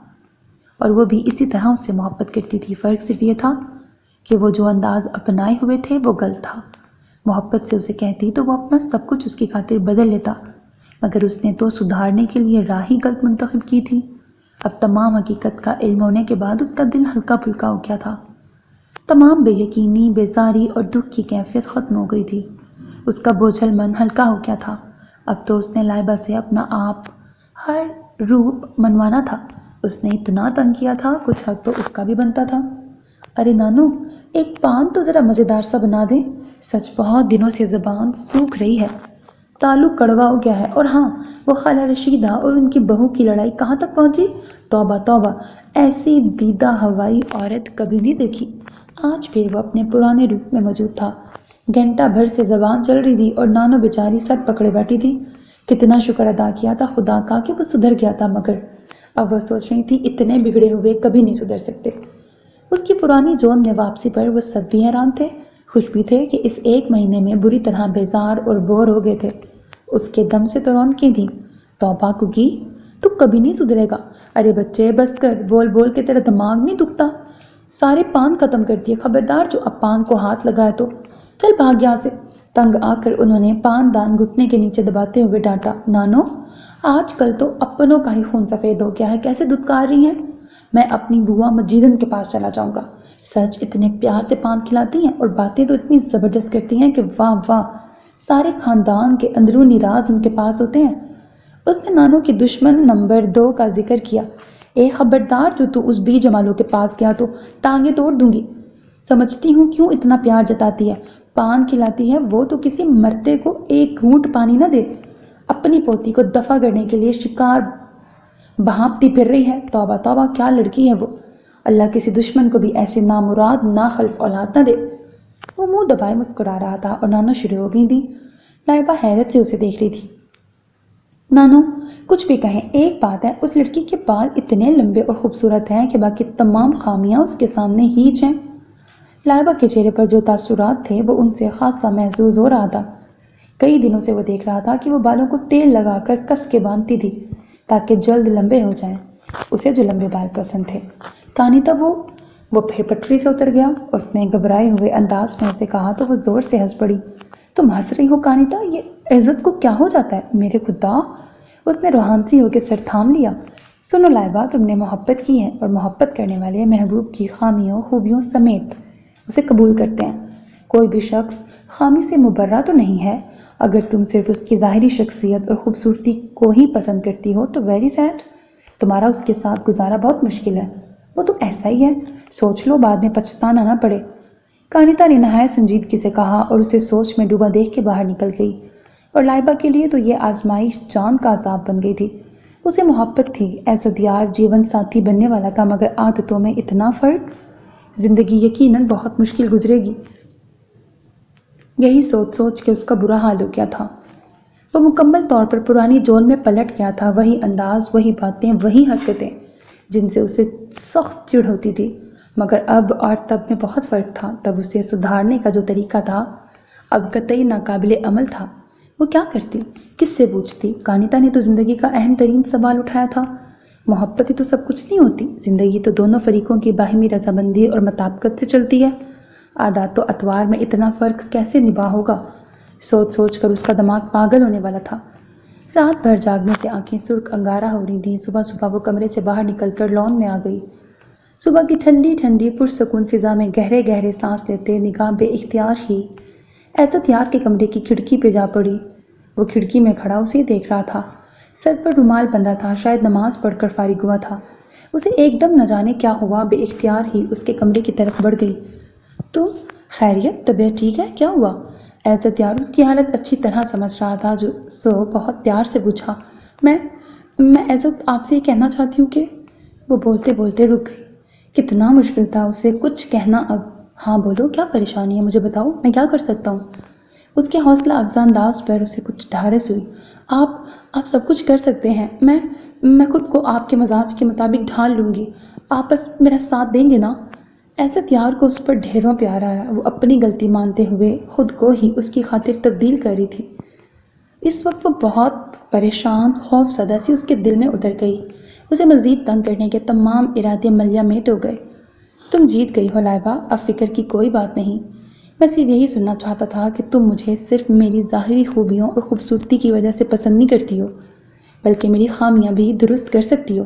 A: اور وہ بھی اسی طرح اس سے محبت کرتی تھی۔ فرق صرف یہ تھا کہ وہ جو انداز اپنائے ہوئے تھے وہ غلط تھا۔ محبت سے اسے کہتی تو وہ اپنا سب کچھ اس کی خاطر بدل لیتا، مگر اس نے تو سدھارنے کے لیے راہ ہی غلط منتخب کی تھی۔ اب تمام حقیقت کا علم ہونے کے بعد اس کا دل ہلکا پھلکا ہو گیا تھا۔ تمام بے یقینی، بیزاری اور دکھ کی کیفیت ختم ہو گئی تھی۔ اس کا بوجھل من ہلکا ہو گیا تھا۔ اب تو اس نے لائبہ سے اپنا آپ ہر روپ منوانا تھا۔ اس نے اتنا تنگ کیا تھا، کچھ حق تو اس کا بھی بنتا تھا۔ ارے نانو، ایک پان تو ذرا مزیدار سا بنا دیں۔ سچ بہت دنوں سے زبان سوکھ رہی ہے، تعلق کڑوا ہو گیا ہے۔ اور ہاں، وہ خالہ رشیدہ اور ان کی بہو کی لڑائی کہاں تک پہنچی؟ توبہ توبہ، ایسی دیدہ ہوائی عورت کبھی نہیں دیکھی۔ آج پھر وہ اپنے پرانے روپ میں موجود تھا۔ گھنٹہ بھر سے زبان چل رہی تھی اور نانو بیچاری سر پکڑے بیٹھی تھی۔ کتنا شکر ادا کیا تھا خدا کا کہ وہ سدھر گیا تھا، مگر اب وہ سوچ رہی تھی اتنے بگڑے ہوئے کبھی نہیں سدھر سکتے۔ اس کی پرانی جون میں واپسی پر وہ سب بھی حیران تھے، خوش بھی تھے کہ اس ایک مہینے میں بری طرح بیزار اور بور ہو گئے تھے۔ اس کے دم سے تو رونقیں تھیں۔ توبہ ککی، تو کبھی نہیں سدھرے گا۔ ارے بچے بس کر، بول بول کے تیرا دماغ نہیں دکھتا؟ سارے پان ختم کر دیے، خبردار جو اب پان کو ہاتھ لگائے تو چل بھاگ یہاں سے۔ تنگ آ کر انہوں نے پان دان گھٹنے کے نیچے دباتے ہوئے ڈانٹا، نانو آج کل تو اپنوں کا ہی خون سفید ہو گیا ہے، کیسے دھتکار رہی ہیں؟ میں اپنی بوا مجیدن کے پاس چلا جاؤں گا۔ سچ اتنے پیار سے پان کھلاتی ہیں اور باتیں تو اتنی زبردست کرتی ہیں کہ واہ واہ، سارے خاندان کے اندرونی راز ان کے پاس ہوتے ہیں۔ اس نے نانو کی دشمن نمبر 2 کا ذکر کیا۔ اے خبردار، جو تو اس بی جمالوں کے پاس گیا تو ٹانگیں توڑ دوں گی۔ سمجھتی ہوں کیوں اتنا پیار جتاتی ہے، پان کھلاتی ہے، وہ تو کسی مرتے کو ایک گھونٹ پانی نہ دے، اپنی پوتی کو دفع کرنے کے لیے شکار بھانپتی پھر رہی ہے۔ توبہ توبہ، کیا لڑکی ہے وہ، اللہ کسی دشمن کو بھی ایسے نامراد ناخلف اولاد نہ دے۔ وہ منہ دبائے مسکرا رہا تھا اور نانو شروع ہو گئی تھی۔ لائبہ حیرت سے اسے دیکھ رہی تھی۔ نانو کچھ بھی کہیں، ایک بات ہے، اس لڑکی کے بال اتنے لمبے اور خوبصورت ہیں کہ باقی تمام خامیاں اس کے سامنے ہیچ ہیں۔ لائبہ کے چہرے پر جو تاثرات تھے وہ ان سے خاصا محسوس ہو رہا تھا۔ کئی دنوں سے وہ دیکھ رہا تھا کہ وہ بالوں کو تیل لگا کر کس کے باندھتی تھی تاکہ جلد لمبے ہو جائیں۔ اسے جو لمبے بال پسند تھے۔ کانیتا، وہ پھر پٹری سے اتر گیا۔ اس نے گھبرائے ہوئے انداز میں اسے کہا تو وہ زور سے ہنس پڑی۔ تم ہنس رہی ہو کانیتا؟ یہ عزت کو کیا ہو جاتا ہے؟ میرے خدا! اس نے روحان سی ہو کے سر تھام لیا۔ سنو لائبہ، تم نے محبت کی ہے اور محبت کرنے والے محبوب کی خامیوں خوبیوں سمیت اسے قبول کرتے ہیں۔ کوئی بھی شخص خامی سے مبرہ تو نہیں ہے۔ اگر تم صرف اس کی ظاہری شخصیت اور خوبصورتی کو ہی پسند کرتی ہو تو ویری سیڈ، تمہارا اس کے ساتھ گزارا بہت مشکل ہے۔ وہ تو ایسا ہی ہے، سوچ لو بعد میں پچھتانا نہ پڑے۔ کانتا نے نہایت سنجیدگی سے کہا اور اسے سوچ میں ڈوبا دیکھ کے باہر نکل گئی۔ اور لائبہ کے لیے تو یہ آزمائش جان کا عذاب بن گئی تھی۔ اسے محبت تھی، عزت یار جیون ساتھی بننے والا تھا، مگر عادتوں میں اتنا فرق، زندگی یقیناً بہت مشکل گزرے گی۔ یہی سوچ سوچ کے اس کا برا حال ہو گیا تھا۔ وہ مکمل طور پر پرانی جون میں پلٹ گیا تھا، وہی انداز، وہی باتیں، وہی حرکتیں جن سے اسے سخت چڑ ہوتی تھی، مگر اب اور تب میں بہت فرق تھا۔ تب اسے سدھارنے کا جو طریقہ تھا اب قطعی ناقابل عمل تھا۔ وہ کیا کرتی؟ کس سے پوچھتی؟ کانتا نے تو زندگی کا اہم ترین سوال اٹھایا تھا۔ محبت ہی تو سب کچھ نہیں ہوتی، زندگی تو دونوں فریقوں کی باہمی رضامندی اور مطابقت سے چلتی ہے۔ عادات و اطوار میں اتنا فرق کیسے نباہ ہوگا؟ سوچ سوچ کر اس کا دماغ پاگل ہونے والا تھا۔ رات بھر جاگنے سے آنکھیں سرخ انگارہ ہو رہی تھیں۔ صبح صبح وہ کمرے سے باہر نکل کر لان میں آ گئی۔ صبح کی ٹھنڈی ٹھنڈی پرسکون فضا میں گہرے گہرے سانس لیتے نگاہ بے اختیار ہی عزت یار کے کمرے کی کھڑکی پہ جا پڑی۔ وہ کھڑکی میں کھڑا اسے دیکھ رہا تھا۔ سر پر رومال بندھا تھا، شاید نماز پڑھ کر فارغ ہوا تھا۔ اسے ایک دم نہ جانے کیا ہوا، بے اختیار ہی اس کے کمرے کی طرف بڑھ گئی۔ تو خیریت، طبیعت ٹھیک ہے؟ کیا ہوا؟ عزت یار اس کی حالت اچھی طرح سمجھ رہا تھا، سو بہت پیار سے پوچھا۔ میں عزت آپ سے یہ کہنا چاہتی ہوں کہ… وہ بولتے بولتے رک گئی۔ کتنا مشکل تھا اسے کچھ کہنا اب۔ ہاں بولو، کیا پریشانی ہے؟ مجھے بتاؤ، میں کیا کر سکتا ہوں؟ اس کے حوصلہ افزا انداز پر اسے کچھ ڈھارس ہوئی۔ آپ سب کچھ کر سکتے ہیں، میں خود کو آپ کے مزاج کے مطابق ڈھال لوں گی، آپ بس میرا ساتھ دیں گے نا؟ عزت یار کو اس پر ڈھیروں پیار آیا۔ وہ اپنی غلطی مانتے ہوئے خود کو ہی اس کی خاطر تبدیل کر رہی تھی۔ اس وقت وہ بہت پریشان، خوف زدہ سی اس کے دل میں اتر گئی۔ اسے مزید تنگ کرنے کے تمام ارادے ملیا میٹ ہو گئے۔ تم جیت گئی ہو لائبہ، اب فکر کی کوئی بات نہیں۔ میں صرف یہی سننا چاہتا تھا کہ تم مجھے صرف میری ظاہری خوبیوں اور خوبصورتی کی وجہ سے پسند نہیں کرتی ہو، بلکہ میری خامیاں بھی درست کر سکتی ہو،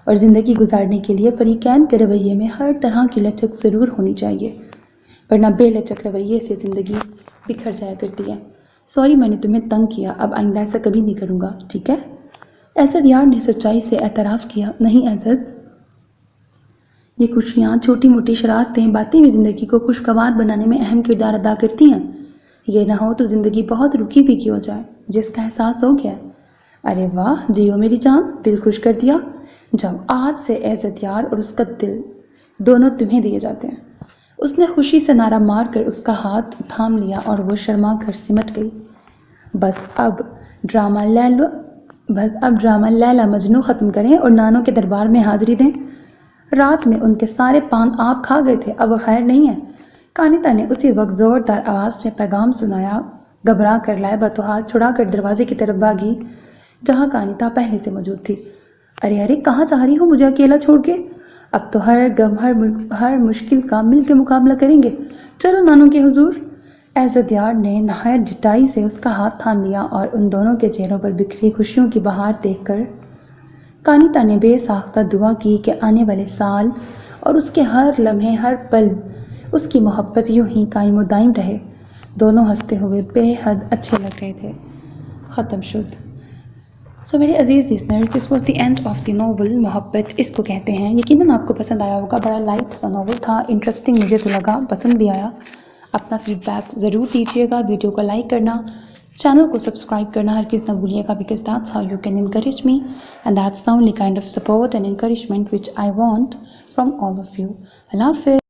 A: اور زندگی گزارنے کے لیے فریقین کے رویے میں ہر طرح کی لچک ضرور ہونی چاہیے، ورنہ بے لچک رویے سے زندگی بکھر جایا کرتی ہے۔ سوری میں نے تمہیں تنگ کیا، اب آئندہ ایسا کبھی نہیں کروں گا، ٹھیک ہے؟ عزت یار نے سچائی سے اعتراف کیا۔ نہیں عزت، یہ خوشیاں، چھوٹی موٹی شرارتیں، باتیں بھی زندگی کو خوشگوار بنانے میں اہم کردار ادا کرتی ہیں۔ یہ نہ ہو تو زندگی بہت رکی پھیکی ہو جائے، جس کا احساس ہو گیا ہے۔ ارے واہ، جیو میری جان، دل خوش کر دیا۔ جاؤ، آج سے عزت یار اور اس کا دل دونوں تمہیں دیے جاتے ہیں۔ اس نے خوشی سے نعرہ مار کر اس کا ہاتھ تھام لیا اور وہ شرما کر سمٹ گئی۔ بس اب ڈرامہ لیلا مجنوں ختم کریں اور نانوں کے دربار میں حاضری دیں۔ رات میں ان کے سارے پان آپ کھا گئے تھے، اب وہ خیر نہیں ہے۔ کانتا نے اسی وقت زوردار آواز میں پیغام سنایا۔ گھبرا کر لائبہ تو ہاتھ چھڑا کر دروازے کی طرف بھاگی جہاں کانتا پہلے سے موجود تھی۔ ارے کہاں جا رہی ہو مجھے اکیلا چھوڑ کے؟ اب تو ہر غم ہر مشکل کا مل کے مقابلہ کریں گے، چلو نانوں کے حضور۔ عزت یار نے نہایت ڈٹائی سے اس کا ہاتھ تھام لیا اور ان دونوں کے چہروں پر بکھری خوشیوں کی بہار دیکھ کر کانتا نے بے ساختہ دعا کی کہ آنے والے سال اور اس کے ہر لمحے، ہر پل اس کی محبت یوں ہی قائم و دائم رہے۔ دونوں ہنستے ہوئے بے حد اچھے لگ رہے تھے۔ ختم شد۔ سو میرے عزیز listeners, this was the end of the novel Mohabbat اس کو کہتے ہیں۔ یقیناً آپ کو پسند آیا ہوگا، بڑا لائٹ سا ناول تھا، انٹرسٹنگ مجھے تو لگا، پسند بھی آیا۔ اپنا فیڈ بیک ضرور دیجیے گا، ویڈیو کو لائک کرنا، چینل کو سبسکرائب کرنا ہرگز نہ بھولیے گا، because that's how you can encourage me and that's the only kind of support and encouragement which I want from all of you. اللہ حافظ۔